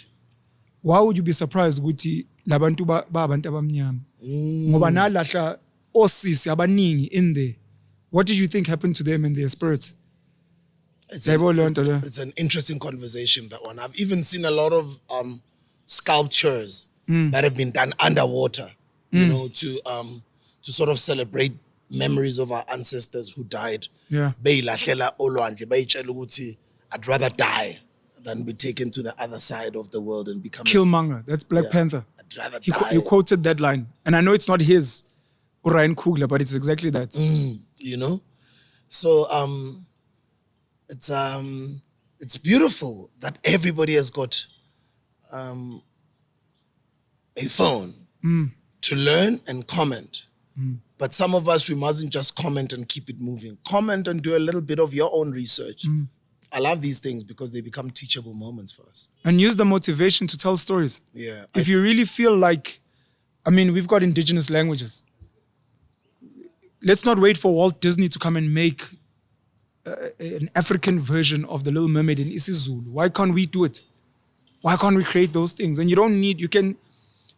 Why would you be surprised ukuthi labantu ba abantu abamnyama? Ngoba nalahla osisi abaningi in there. What did you think happened to them and their spirits? It's an interesting conversation, that one. I've even seen a lot of sculptures that have been done underwater, you know, to sort of celebrate memories of our ancestors who died. Yeah. Beyilahlela olwandle, bayitshela ukuthi I'd rather die than be taken to the other side of the world and become Killmonger, that's Black Panther. I'd rather die. You quoted that line. And I know it's not his, Ryan Coogler, but it's exactly that. You know? So it's beautiful that everybody has got a phone to learn and comment. But some of us, we mustn't just comment and keep it moving. Comment and do a little bit of your own research. I love these things because they become teachable moments for us. And use the motivation to tell stories. Yeah. If you really feel like, I mean, we've got indigenous languages. Let's not wait for Walt Disney to come and make an African version of The Little Mermaid in isiZulu. Why can't we do it? Why can't we create those things? And you don't need,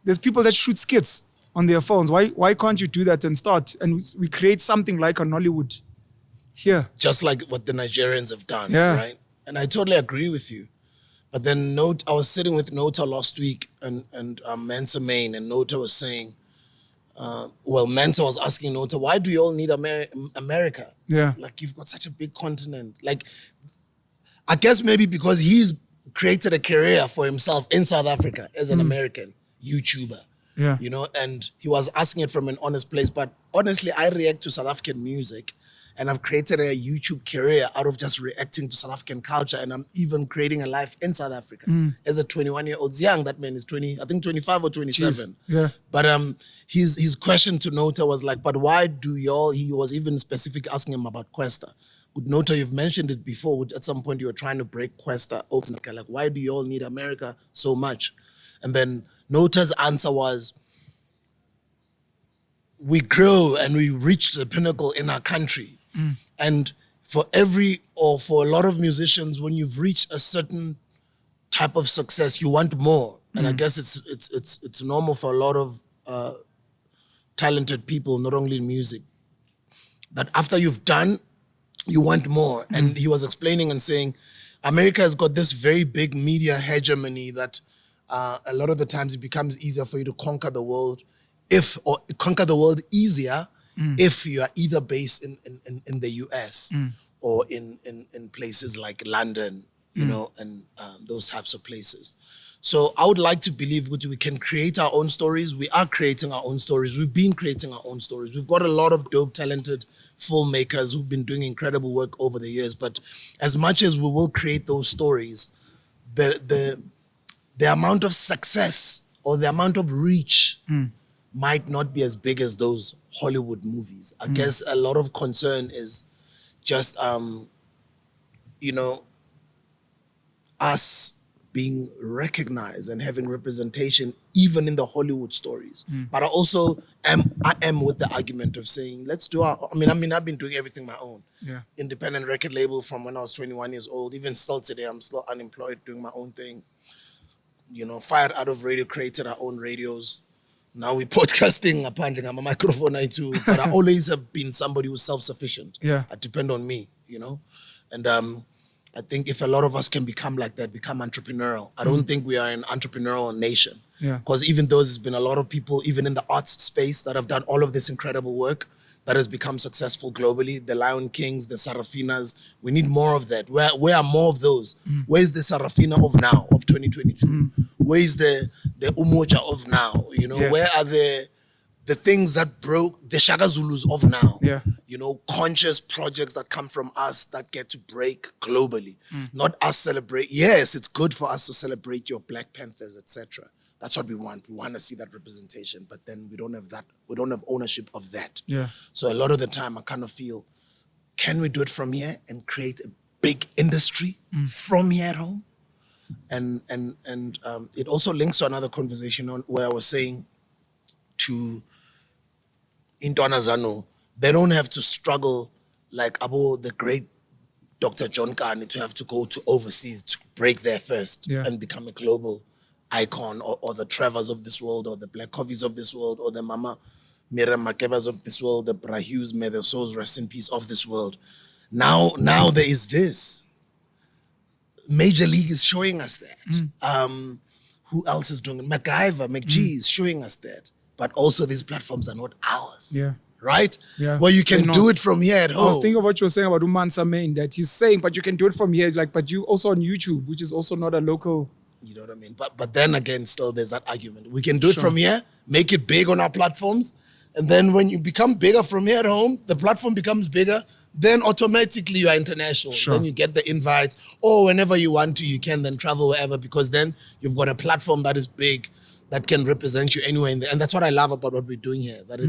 there's people that shoot skits on their phones. Why can't you do that and start? And we create something like a Nollywood here. Just like what the Nigerians have done, Yeah. right? And I totally agree with you. But then I was sitting with Nota last week and Mensa Main, and Nota was saying, Mensa was asking Nota, why do you all need America? Yeah. Like, you've got such a big continent. Like, I guess maybe because he's created a career for himself in South Africa as an American YouTuber. Yeah. You know, and he was asking it from an honest place. But honestly, I react to South African music, and I've created a YouTube career out of just reacting to South African culture. And I'm even creating a life in South Africa as a 21-year-old. Young, that man is 25 or 27. Jeez. Yeah. But his question to Nota was like, but why do y'all, he was even specific asking him about Questa. With Nota, you've mentioned it before, at some point you were trying to break Questa open. Like, why do you all need America so much? And then Nota's answer was, we grow and we reach the pinnacle in our country. And for a lot of musicians, when you've reached a certain type of success, you want more. And I guess it's normal for a lot of talented people, not only in music, that after you've done, you want more. And he was explaining and saying, America has got this very big media hegemony that a lot of the times it becomes easier for you to conquer the world easier if you are either based in the US or in places like London, you know, and those types of places. So I would like to believe we can create our own stories. We are creating our own stories. We've been creating our own stories. We've got a lot of dope, talented filmmakers who've been doing incredible work over the years. But as much as we will create those stories, the amount of success or the amount of reach might not be as big as those Hollywood movies. I guess a lot of concern is just, you know, us being recognized and having representation even in the Hollywood stories. But I also am with the argument of saying, let's do our, I've been doing everything my own. Yeah. Independent record label from when I was 21 years old. Even still today, I'm still unemployed doing my own thing. You know, fired out of radio, created our own radios. Now we're podcasting, I'm a microphone I too, but I always have been somebody who's self-sufficient. Yeah. I depend on me, you know? And I think if a lot of us can become like that, become entrepreneurial. I don't think we are an entrepreneurial nation. Yeah. Because even though there's been a lot of people, even in the arts space, that have done all of this incredible work that has become successful globally, the Lion Kings, the Sarafinas, we need more of that. Where are more of those? Where's the Sarafina of now, of 2022? Where is the Umoja of now? You know, Yeah. where are the things that broke the Shaka Zulus of now? Yeah. You know, conscious projects that come from us that get to break globally. Not us celebrate. Yes, it's good for us to celebrate your Black Panthers, etc. That's what we want. We want to see that representation, but then we don't have that. We don't have ownership of that. Yeah. So a lot of the time I kind of feel, can we do it from here and create a big industry from here at home? And it also links to another conversation where I was saying to Intwana Zano, they don't have to struggle like the great Dr. John Kani to have to go to overseas to break there first and become a global icon, or the Trevors of this world, or the Black Coffees of this world, or the Mama Miriam Makebas of this world, the Brahus, may their souls rest in peace, of this world. Now there is this. Major League is showing us that. Who else is doing it? MacGyver, McG is showing us that. But also these platforms are not ours. Yeah. Right? Yeah. Well, you can They're do not. it from here at I home. was thinking of what you were saying about Umansa Main, that he's saying, but you can do it from here, like, but you also on YouTube, which is also not a local. You know what I mean? But then again, still there's that argument. We can do it Sure. from here, make it big on our platforms, and then when you become bigger from here at home, the platform becomes bigger, then automatically you are international. Sure. Then you get the invites, or whenever you want to, you can then travel wherever, because then you've got a platform that is big, that can represent you anywhere in there. And that's what I love about what we're doing here, that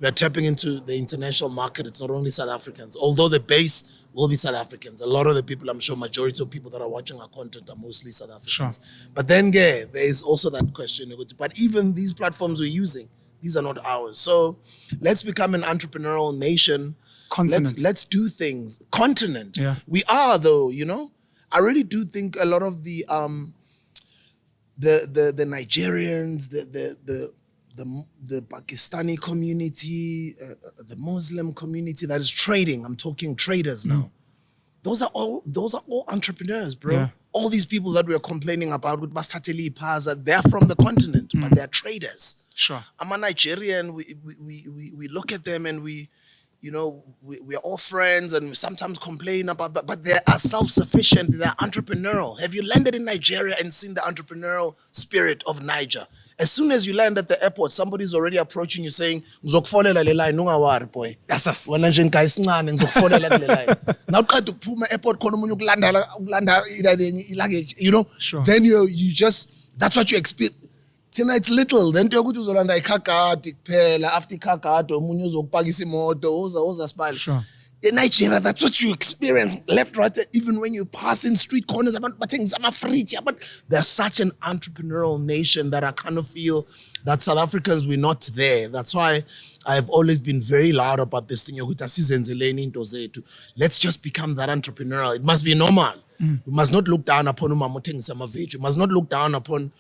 we're tapping into the international market. It's not only South Africans, although the base will be South Africans. A lot of the people, I'm sure majority of people that are watching our content are mostly South Africans. Sure. But then there is also that question, but even these platforms we're using, these are not ours. So let's become an entrepreneurial nation. Continent. Let's do things. Continent. Yeah. We are though, I really do think a lot of the Nigerians, the Pakistani community, the Muslim community that is trading. I'm talking traders now. Those are all entrepreneurs, bro. Yeah. All these people that we are complaining about with Bastateli Paza, they're from the continent, but they're traders. Sure. I'm a Nigerian. We look at them and we are all friends and we sometimes complain about, but they are self-sufficient, they're entrepreneurial. Have you landed in Nigeria and seen the entrepreneurial spirit of Niger? As soon as you land at the airport, somebody's already approaching you saying, "Ngizokufonela le line, ungawari boy." Yes. Wena nje ngigayi sincane ngizokufonela kule line. Now uqeda ukuphuma airport khona umunye ukulanda luggage, Sure. Then you just, that's what you expect. It's little, then yokuthi uzolanda ikhagadi kuphela, after ikhagadi omunye uzokupakisa imoto uza spile. Sure. In Nigeria, that's what you experience left, right, even when you pass in street corners, but they're such an entrepreneurial nation that I kind of feel that South Africans, we're not there. That's why I've always been very loud about this thing. Let's just become that entrepreneurial. It must be normal. We must not look down upon we must not look down upon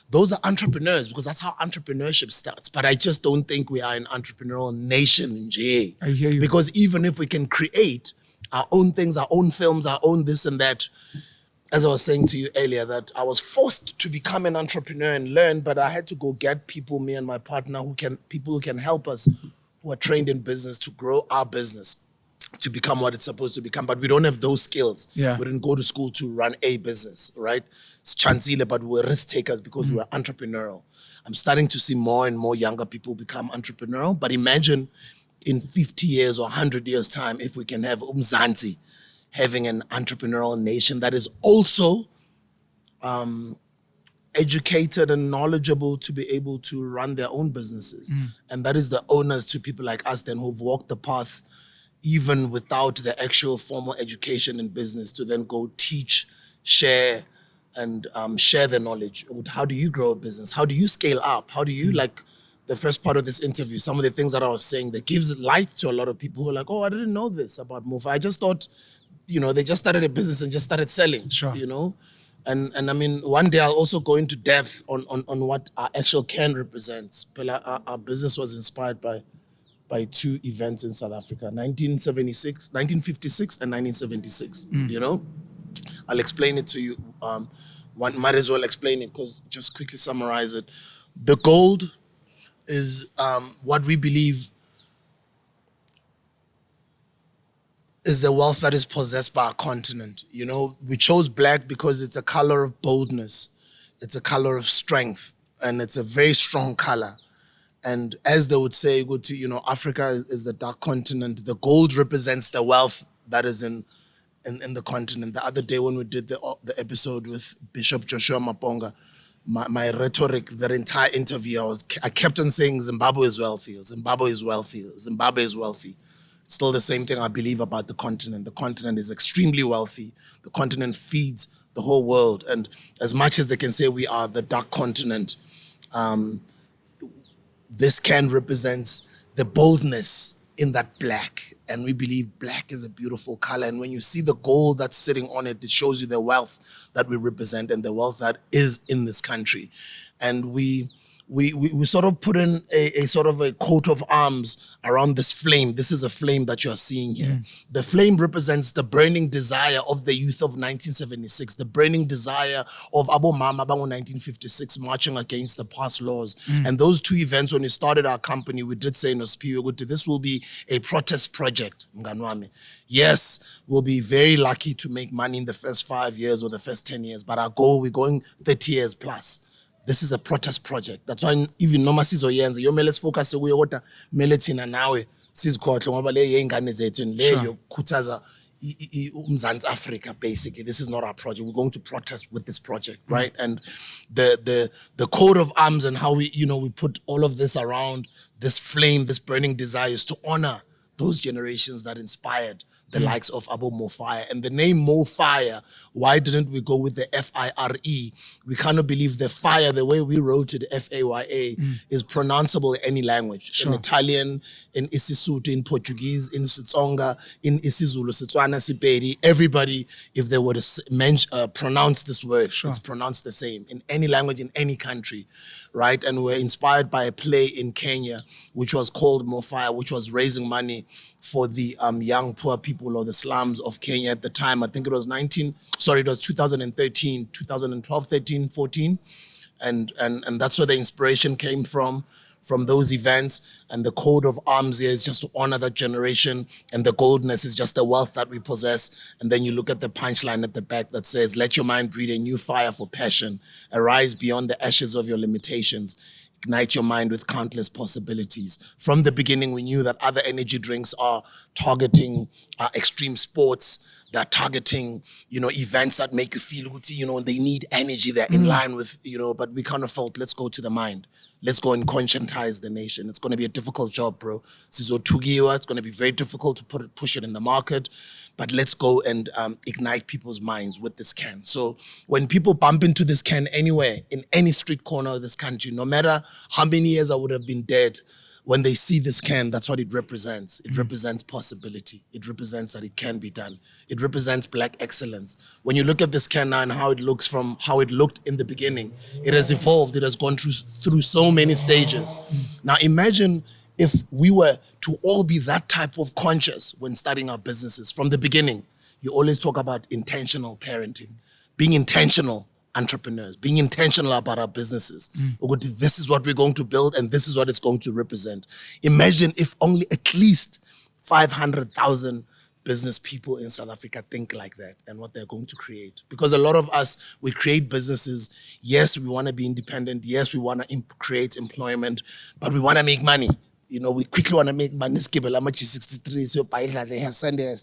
those are entrepreneurs, because that's how entrepreneurship starts. But I just don't think we are an entrepreneurial nation. I hear you. Because even if we can create our own things, our own films, our own this and that, as I was saying to you earlier, that I was forced to become an entrepreneur and learn, but I had to go get people, me and my partner, people who can help us, who are trained in business, to grow our business, to become what it's supposed to become. But we don't have those skills. Yeah. We didn't go to school to run a business, right? It's chancile, but we're risk takers because we're entrepreneurial. I'm starting to see more and more younger people become entrepreneurial. But imagine in 50 years or 100 years' time, if we can have Umzansi having an entrepreneurial nation that is also educated and knowledgeable to be able to run their own businesses. And that is the owners to people like us then who've walked the path even without the actual formal education in business, to then go teach, share, and share their knowledge. How do you grow a business? How do you scale up? How do you, like the first part of this interview, some of the things that I was saying that gives light to a lot of people who are like, oh, I didn't know this about MoFaya. I just thought, they just started a business and just started selling, Sure. And I mean, one day I'll also go into depth on what our actual can represents. But our business was inspired by two events in South Africa, 1956 and 1976, I'll explain it to you. One might as well explain it, because just quickly summarize it. The gold is what we believe is the wealth that is possessed by our continent. We chose black because it's a color of boldness. It's a color of strength, and it's a very strong color. And as they would say, Africa is the dark continent. The gold represents the wealth that is in the continent. The other day when we did the episode with Bishop Joshua Maponga, my rhetoric, that entire interview, I kept on saying Zimbabwe is wealthy, Zimbabwe is wealthy, Zimbabwe is wealthy. It's still the same thing I believe about the continent. The continent is extremely wealthy. The continent feeds the whole world. And as much as they can say we are the dark continent, this can represent the boldness in that black. And we believe black is a beautiful color. And when you see the gold that's sitting on it, it shows you the wealth that we represent and the wealth that is in this country. And we sort of put in a sort of a coat of arms around this flame. This is a flame that you're seeing here. The flame represents the burning desire of the youth of 1976, the burning desire of Abo Mama Bango 1956 marching against the past laws. And those two events, when we started our company, we did say in Ospiwe, this will be a protest project. Yes, we'll be very lucky to make money in the first 5 years or the first 10 years, but our goal, we're going 30 years plus. This is a protest project. That's why even noma sizoyenza yomele sifocus kuyo, kodwa mele thina nawe sizikhohle ngoba le yengane zethu le yokukhuthaza Mzansi Africa, basically. This is not our project. We're going to protest with this project, right? And the coat of arms and how we, we put all of this around this flame, this burning desire is to honor those generations that inspired the likes of Abu MoFaya. And the name MoFaya, why didn't we go with the F-I-R-E? We cannot believe the fire, the way we wrote it, F-A-Y-A, is pronounceable in any language. Sure. In Italian, in Isisutu, in Portuguese, in Sitsonga, in Isizulu, Setswana, Sipedi, everybody, if they were to pronounce this word, it's pronounced the same in any language, in any country, right? And we're inspired by a play in Kenya, which was called MoFaya, which was raising money for the young poor people or the slums of Kenya at the time. I think it was 2013, 2012, 13, 14. And that's where the inspiration came from those events. And the code of arms here is just to honor that generation. And the goldness is just the wealth that we possess. And then you look at the punchline at the back that says, let your mind breathe a new fire for passion. Arise beyond the ashes of your limitations. Ignite your mind with countless possibilities. From the beginning, we knew that other energy drinks are targeting extreme sports. They're targeting, events that make you feel good. They need energy. They're in line with, but we kind of felt, let's go to the mind. Let's go and conscientize the nation. It's going to be a difficult job, bro. It's going to be very difficult to push it in the market. But let's go and ignite people's minds with this can. So when people bump into this can anywhere, in any street corner of this country, no matter how many years I would have been dead, when they see this can, that's what it represents. It represents possibility. It represents that it can be done. It represents Black excellence. When you look at this can now and how it looks from how it looked in the beginning, it has evolved. It has gone through so many stages. Now imagine if we were to all be that type of conscious when starting our businesses from the beginning. You always talk about intentional parenting, being intentional entrepreneurs, being intentional about our businesses. This is what we're going to build and this is what it's going to represent. Imagine if only at least 500,000 business people in South Africa think like that and what they're going to create. Because a lot of us, we create businesses. Yes, we want to be independent. Yes, we want to create employment, but we want to make money. We quickly want to make money. Skibble, I'm 63, so buy that, send a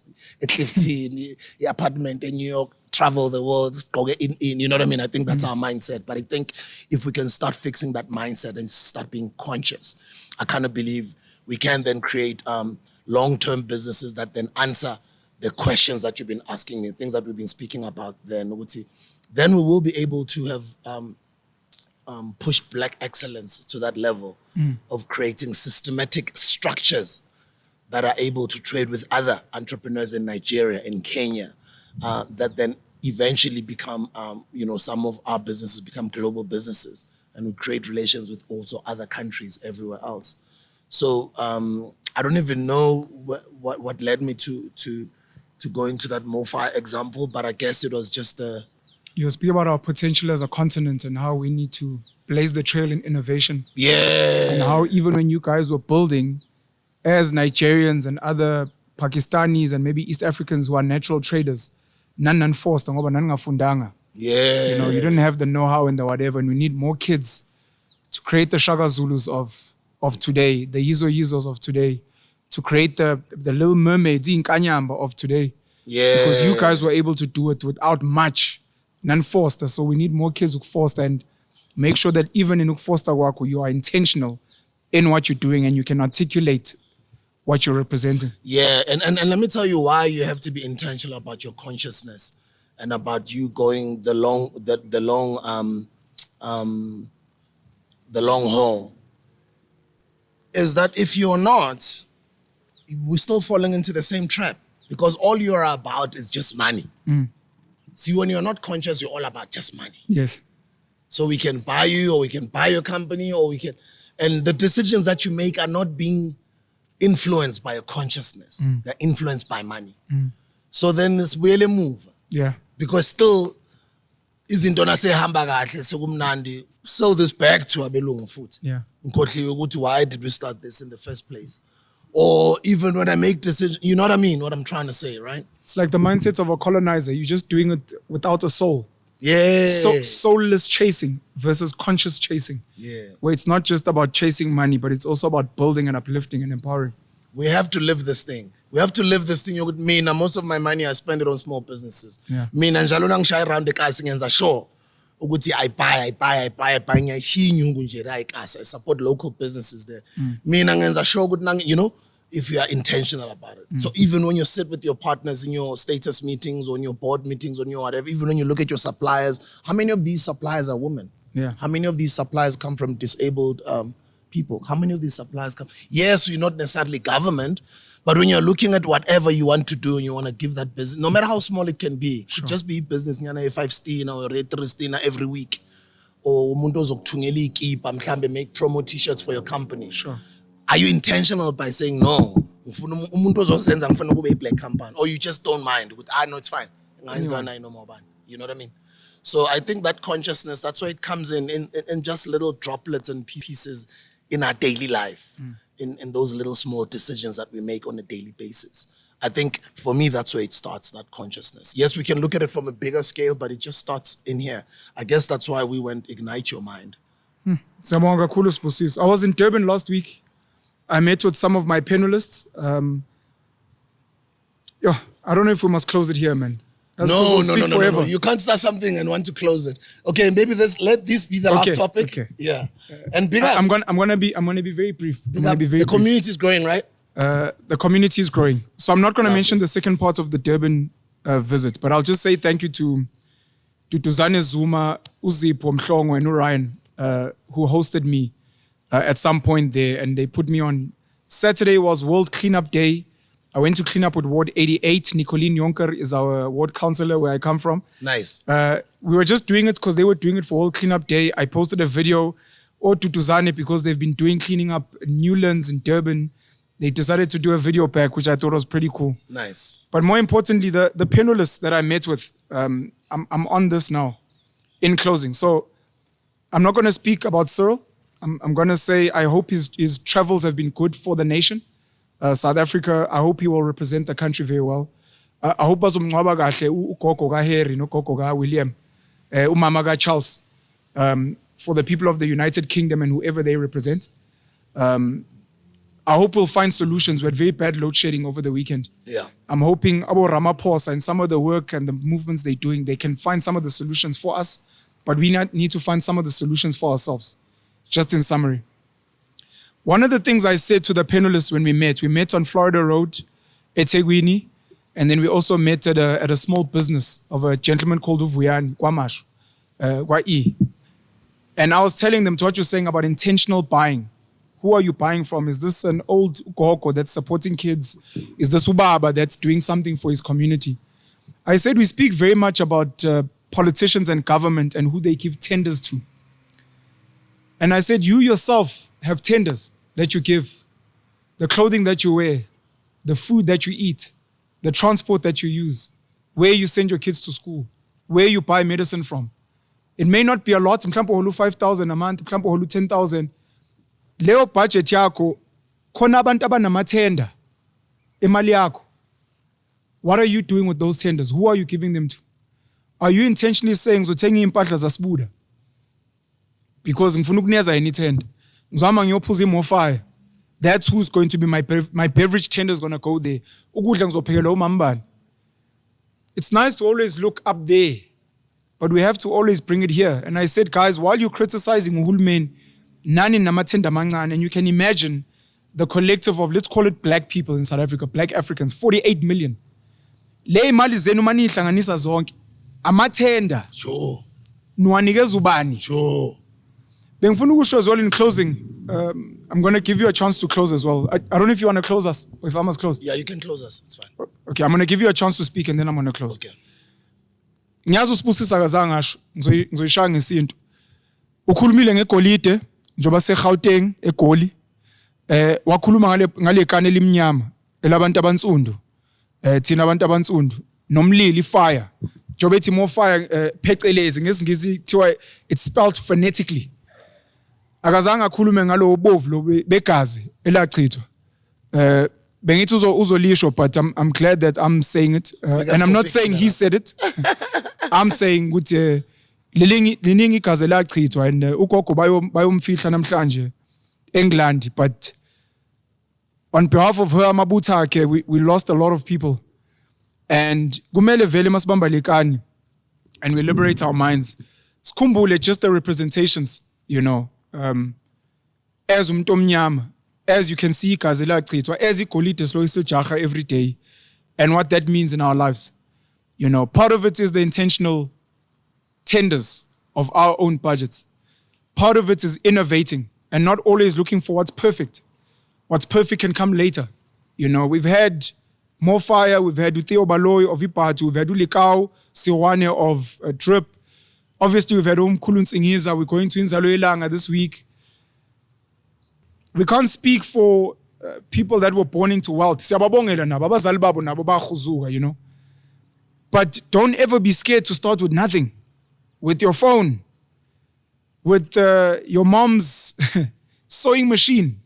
Clifton, apartment in New York, travel the world, go get in, you know what I mean? I think that's our mindset. But I think if we can start fixing that mindset and start being conscious, I kind of believe we can then create long-term businesses that then answer the questions that you've been asking me, things that we've been speaking about then we will be able to have push Black excellence to that level of creating systematic structures that are able to trade with other entrepreneurs in Nigeria, in Kenya, that then eventually become, some of our businesses become global businesses and we create relations with also other countries everywhere else. So I don't even know what led me to go into that MoFaya example, but I guess it was just You speak about our potential as a continent and how we need to blaze the trail in innovation. Yeah. And how even when you guys were building, as Nigerians and other Pakistanis and maybe East Africans who are natural traders, nan forced, Yeah. You didn't have the know-how and the whatever, and we need more kids to create the Shaka Zulus of today, the Yizo Yizos of today, to create the Little Mermaids in Kanyamba of today. Yeah. Because you guys were able to do it without much, non-forced. So we need more kids who forced and make sure that even in Foster Wako, you are intentional in what you're doing and you can articulate what you're representing. Yeah, and let me tell you why you have to be intentional about your consciousness and about you going the long haul. Is that if you're not, we're still falling into the same trap because all you're about is just money. See, when you're not conscious, you're all about just money. Yes. So we can buy you or we can buy your company or and the decisions that you make are not being influenced by your consciousness. They're influenced by money. So then it's really move. Yeah. Because still, izinto nasehamba kahle sekumnandi, sell this back to abelungu futhi. Yeah. Ngikhohliwe ukuthi why did we start this in the first place? Or even when I make decisions, you know what I mean? What I'm trying to say, right? It's like the mindset of a colonizer. You're just doing it without a soul. Yeah. Soulless chasing versus conscious chasing. Yeah. Where it's not just about chasing money, but it's also about building and uplifting and empowering. We have to live this thing. We have to live this thing. Mina, most of my money I spend it on small businesses. Yeah. Mina njalo nangishaya around Ekasi ngenza sure ukuthi I buy ngiyashiya inyungu nje la Ekasi. I support local businesses there. Mina ngenza sure ukuthi you know, if you are intentional about it. So even when you sit with your partners in your status meetings, on your board meetings, on your whatever, even when you look at your suppliers, how many of these suppliers are women? Yeah. How many of these suppliers come from disabled people? How many of these suppliers come? Yes, you're not necessarily government, but when you're looking at whatever you want to do and you want to give that business, no matter how small it can be, could just be business, nyana 5 stina or 3 stina every week, or umuntu ozokuthungela ikipa mhlambe make promo t-shirts for your company. Sure. Are you intentional by saying no? Umuntu ozozenza ngifuna kube i-black company, or you just don't mind? No, it's fine. You know what I mean? So I think that consciousness, that's why it comes in just little droplets and pieces in our daily life, in those little small decisions that we make on a daily basis. I think for me, that's where it starts, that consciousness. Yes, we can look at it from a bigger scale, but it just starts in here. I guess that's why we went Ignite Your Mind. I was in Durban last week. I met with some of my panelists. I don't know if we must close it here, man. No. You can't start something and want to close it. Okay, maybe let this be the last topic. Okay. Yeah. And big up. I'm gonna be very brief. The community is growing, right? The community is growing. So I'm not gonna mention the second part of the Durban visit, but I'll just say thank you to Zane Zuma, Uzipho Mhlongo, and Ryan, who hosted me at some point there, and they put me on. Saturday was World Cleanup Day. I went to clean up with Ward 88. Nicolene Jonker is our ward councillor where I come from. Nice. We were just doing it because they were doing it for World Cleanup Day. I posted a video to Tuzane because they've been cleaning up Newlands in Durban. They decided to do a video pack, which I thought was pretty cool. Nice. But more importantly, the panelists that I met with, I'm on this now, in closing. So I'm not going to speak about Cyril. I'm going to say I hope his travels have been good for the nation. South Africa, I hope he will represent the country very well. I hope bazomngcwaba kahle ugogo ka Harry nogogo ka William, umama ka Charles, for the people of the United Kingdom and whoever they represent. I hope we'll find solutions. We had very bad load shedding over the weekend. Yeah. I'm hoping Abo Ramaphosa and some of the work and the movements they're doing, they can find some of the solutions for us, but we need to find some of the solutions for ourselves. Just in summary. One of the things I said to the panelists when we met on Florida Road, eThekwini, and then we also met at a small business of a gentleman called Uvuyani, Kwamash, Kwa-E. And I was telling them to what you're saying about intentional buying. Who are you buying from? Is this an old Ukoko that's supporting kids? Is this Ubaba that's doing something for his community? I said we speak very much about politicians and government and who they give tenders to. And I said, you yourself have tenders that you give, the clothing that you wear, the food that you eat, the transport that you use, where you send your kids to school, where you buy medicine from. It may not be a lot, mhlawumbe uholu 5,000 a month, mhlawumbe uholu 10,000. Leo budget yako, khona abantu abanamathenda emali yakho. What are you doing with those tenders? Who are you giving them to? Are you intentionally saying, zothenga impahla zasibuda? Because ngifuna ukunikeza yini ithenda. Ngizama ngiyophuza MoFaya. That's who's going to be my beverage tender is going to go there. Ukudla ngizophekela umambani. It's nice to always look up there, but we have to always bring it here. And I said, guys, while you're criticizing uhulumeni, nani namathenda mancane, and you can imagine the collective of, let's call it black people in South Africa, black Africans, 48 million. Le imali zenu manihlanganisa zonke. Amathenda. Sure. Nuwanikeza ubani. Sure. Bengifuna ukusho as well in closing. I'm going to give you a chance to close as well. I don't know if you want to close us or if I must close. Yeah, you can close us. It's fine. Okay, I'm going to give you a chance to speak and then I'm going to close. Okay. Ngiyazi usibusisa kazange ngasho ngizoyishaya ngesinto. Ukhulumile ngegolide njoba seGauteng eGoli. Wakhuluma ngale kane elimnyama elabantu abansundu. Thina abantu abansundu nomlili fire. Njoba ethi MoFaya phecelezi ngesingisi kuthiwa it's spelled phonetically. Akazange akhulume ngalo bovu lo begazi elachithwa. Bengithi uzolisho, but I'm glad that I'm saying it. And I'm not saying he said it. I'm saying ukuthi liningi igazi elachithwa and ugogo bayomfihla namhlanje eNgland, but On behalf of her, Mabutake, we lost a lot of people. And kumele vele masibambalekani and we liberate our minds. Skhumbule just the representations, you know. As umuntu omnyama, as you can see, igazi liyachithwa, as igolide slow isijaha every day, and what that means in our lives. You know, part of it is the intentional tenders of our own budgets. Part of it is innovating and not always looking for what's perfect. What's perfect can come later. You know, we've had MoFaya, we've had Theo Baloy of Ipatu, we've had Ulikau, Siwane of Drip. Obviously, we've had Mkhukhu Nzingiza, we're going to Inzalo YeLanga this week. We can't speak for people that were born into wealth. Siyababongela nabo, abazali babo nabo bayahuzuka, you know. But don't ever be scared to start with nothing. With your phone, with your mom's sewing machine,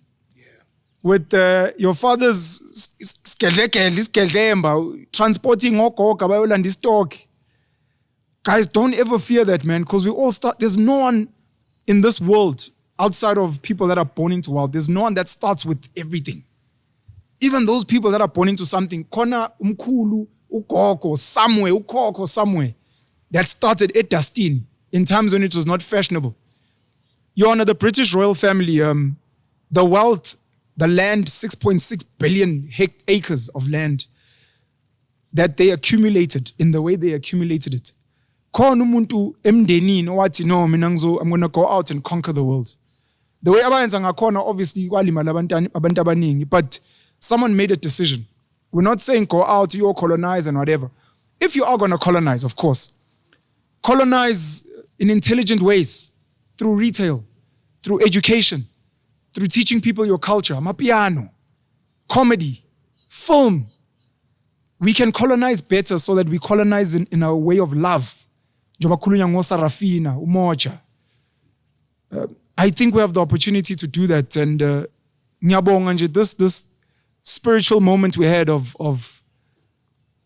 with your father's transporting ogoga stock. Guys, don't ever fear that, man, because we all start. There's no one in this world outside of people that are born into wealth. There's no one that starts with everything. Even those people that are born into something, Kona Mkhulu, Ukoko, somewhere, Ukoko, somewhere, that started at Dustin in times when it was not fashionable. Your Honor, the British royal family, the wealth, the land, 6.6 billion acres of land that they accumulated in the way they accumulated it. I'm going to go out and conquer the world. The way abayenza ngakhona, obviously, but someone made a decision. We're not saying go out, you'll colonize and whatever. If you are going to colonize, of course, colonize in intelligent ways, through retail, through education, through teaching people your culture, mapiano, comedy, film. We can colonize better so that we colonize in a way of love. I think we have the opportunity to do that. And this spiritual moment we had of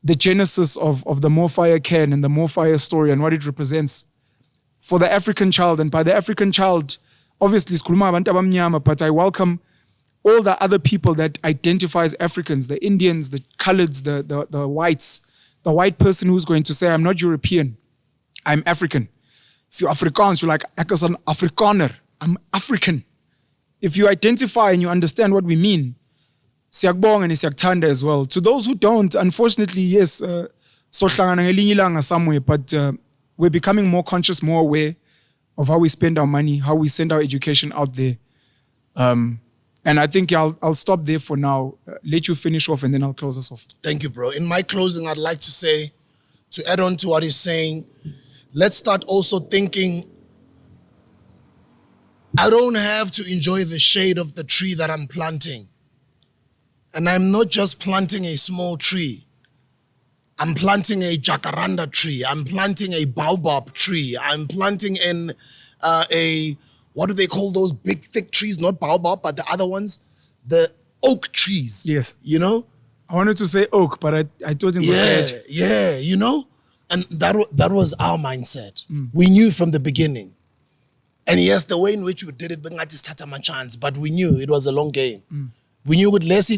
the genesis of the MoFaya cairn and the MoFaya story and what it represents for the African child. And by the African child, obviously, but I welcome all the other people that identify as Africans, the Indians, the coloreds, the whites, the white person who's going to say, I'm not European, I'm African. If you're Afrikaans, you're like, ek is 'n Afrikaner, I'm African. If you identify and you understand what we mean, siyakubonga and siyakuthanda as well. To those who don't, unfortunately, yes, sohlangana ngelinye ilanga somewhere, but we're becoming more conscious, more aware of how we spend our money, how we send our education out there. And I think I'll stop there for now, let you finish off, and then I'll close us off. Thank you, bro. In my closing, I'd like to say, to add on to what he's saying, let's start also thinking, I don't have to enjoy the shade of the tree that I'm planting. And I'm not just planting a small tree. I'm planting a jacaranda tree. I'm planting a baobab tree. I'm planting in what do they call those big, thick trees? Not baobab, but the other ones, the oak trees. Yes. You know? I wanted to say oak, but I told him yeah, you know? And that was our mindset. We knew from the beginning. And yes, the way in which we did it, but we knew it was a long game. We knew with less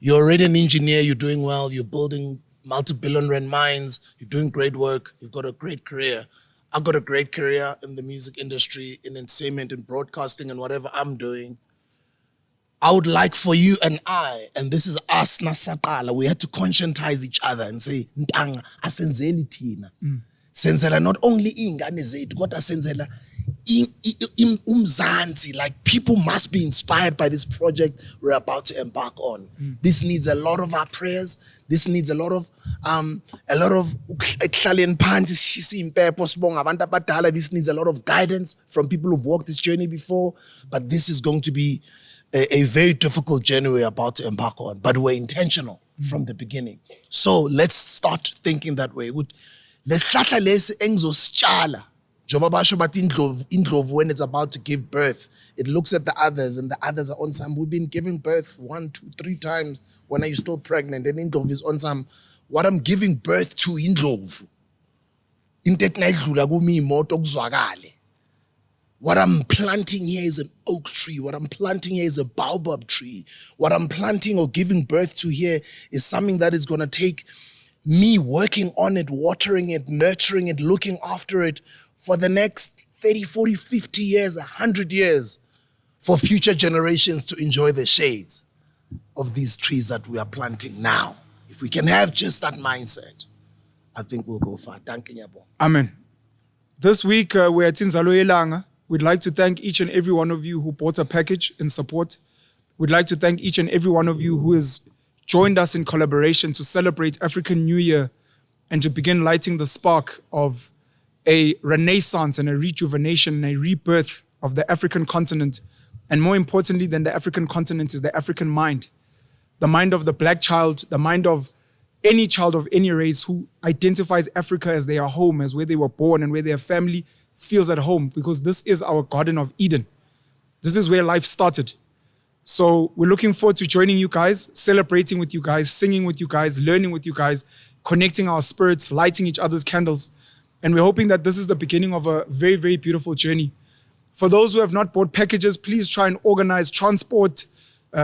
you're already an engineer, you're doing well, you're building multi-billion rand mines, you're doing great work, you've got a great career. I've got a great career in the music industry, in entertainment, in broadcasting, and whatever I'm doing. I would like for you and I, and this is us nasaqala, we had to conscientize each other and say, Ntanga, asenzeli thina. Senzela not only ingane zethu, kodwa senzela umzansi, like people must be inspired by this project we're about to embark on. This needs a lot of our prayers. This needs a lot of this needs a lot of guidance from people who've walked this journey before. But this is going to be a very difficult journey we're about to embark on. But we're intentional from the beginning. So let's start thinking that way. When it's about to give birth, it looks at the others, and the others are on some. We've been giving birth 1, 2, 3 times. When are you still pregnant? And Indlovu is on some. What I'm giving birth to Indlovu. What I'm planting here is an oak tree. What I'm planting here is a baobab tree. What I'm planting or giving birth to here is something that is going to take me working on it, watering it, nurturing it, looking after it for the next 30, 40, 50 years, 100 years, for future generations to enjoy the shades of these trees that we are planting now. If we can have just that mindset, I think we'll go far. Thank you. Amen. This week, we're at Inzalo YeLanga. We'd like to thank each and every one of you who bought a package in support. We'd like to thank each and every one of you who has joined us in collaboration to celebrate African New Year and to begin lighting the spark of a renaissance and a rejuvenation and a rebirth of the African continent. And more importantly than the African continent is the African mind. The mind of the black child, the mind of any child of any race who identifies Africa as their home, as where they were born and where their family feels at home, because this is our Garden of Eden. This is where life started. So we're looking forward to joining you guys, celebrating with you guys, singing with you guys, learning with you guys, connecting our spirits, lighting each other's candles. And we're hoping that this is the beginning of a very, very beautiful journey. For those who have not bought packages, please try and organize transport.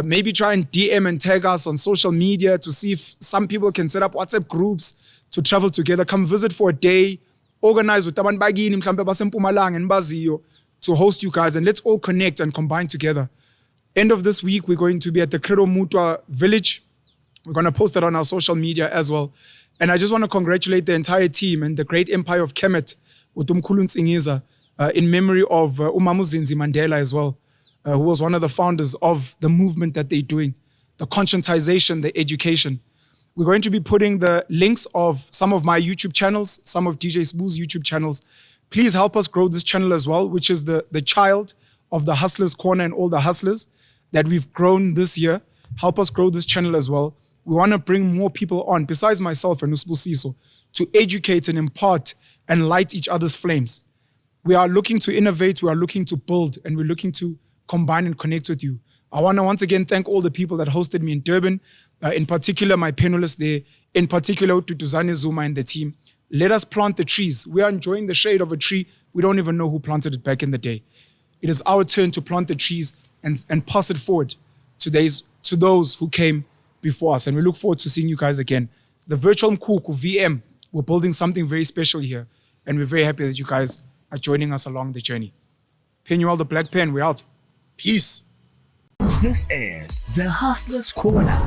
Maybe try and DM and tag us on social media to see if some people can set up WhatsApp groups to travel together. Come visit for a day, organize with abantu bakini mhlambe baseMpumalanga and Baziyo to host you guys, and let's all connect and combine together. End of this week, we're going to be at the Credo Mutwa village. We're going to post that on our social media as well. And I just want to congratulate the entire team and the great empire of Kemet with Mkhukhu Nsingiza in memory of Umamuzinzi Mandela as well, who was one of the founders of the movement that they're doing, the conscientization, the education. We're going to be putting the links of some of my YouTube channels, some of DJ Sbu's YouTube channels. Please help us grow this channel as well, which is the child of the Hustlers Corner and all the hustlers that we've grown this year. Help us grow this channel as well. We want to bring more people on, besides myself and Usbusiso, to educate and impart and light each other's flames. We are looking to innovate, we are looking to build, and we're looking to combine and connect with you. I want to once again thank all the people that hosted me in Durban, in particular my panelists there, in particular Tutuzane Zuma and the team. Let us plant the trees. We are enjoying the shade of a tree. We don't even know who planted it back in the day. It is our turn to plant the trees and pass it forward to those who came before us. And we look forward to seeing you guys again. The virtual Mkhukhu VM, we're building something very special here. And we're very happy that you guys are joining us along the journey. Penuel the Black Pen, we're out. Peace. This is the Hustler's Corner.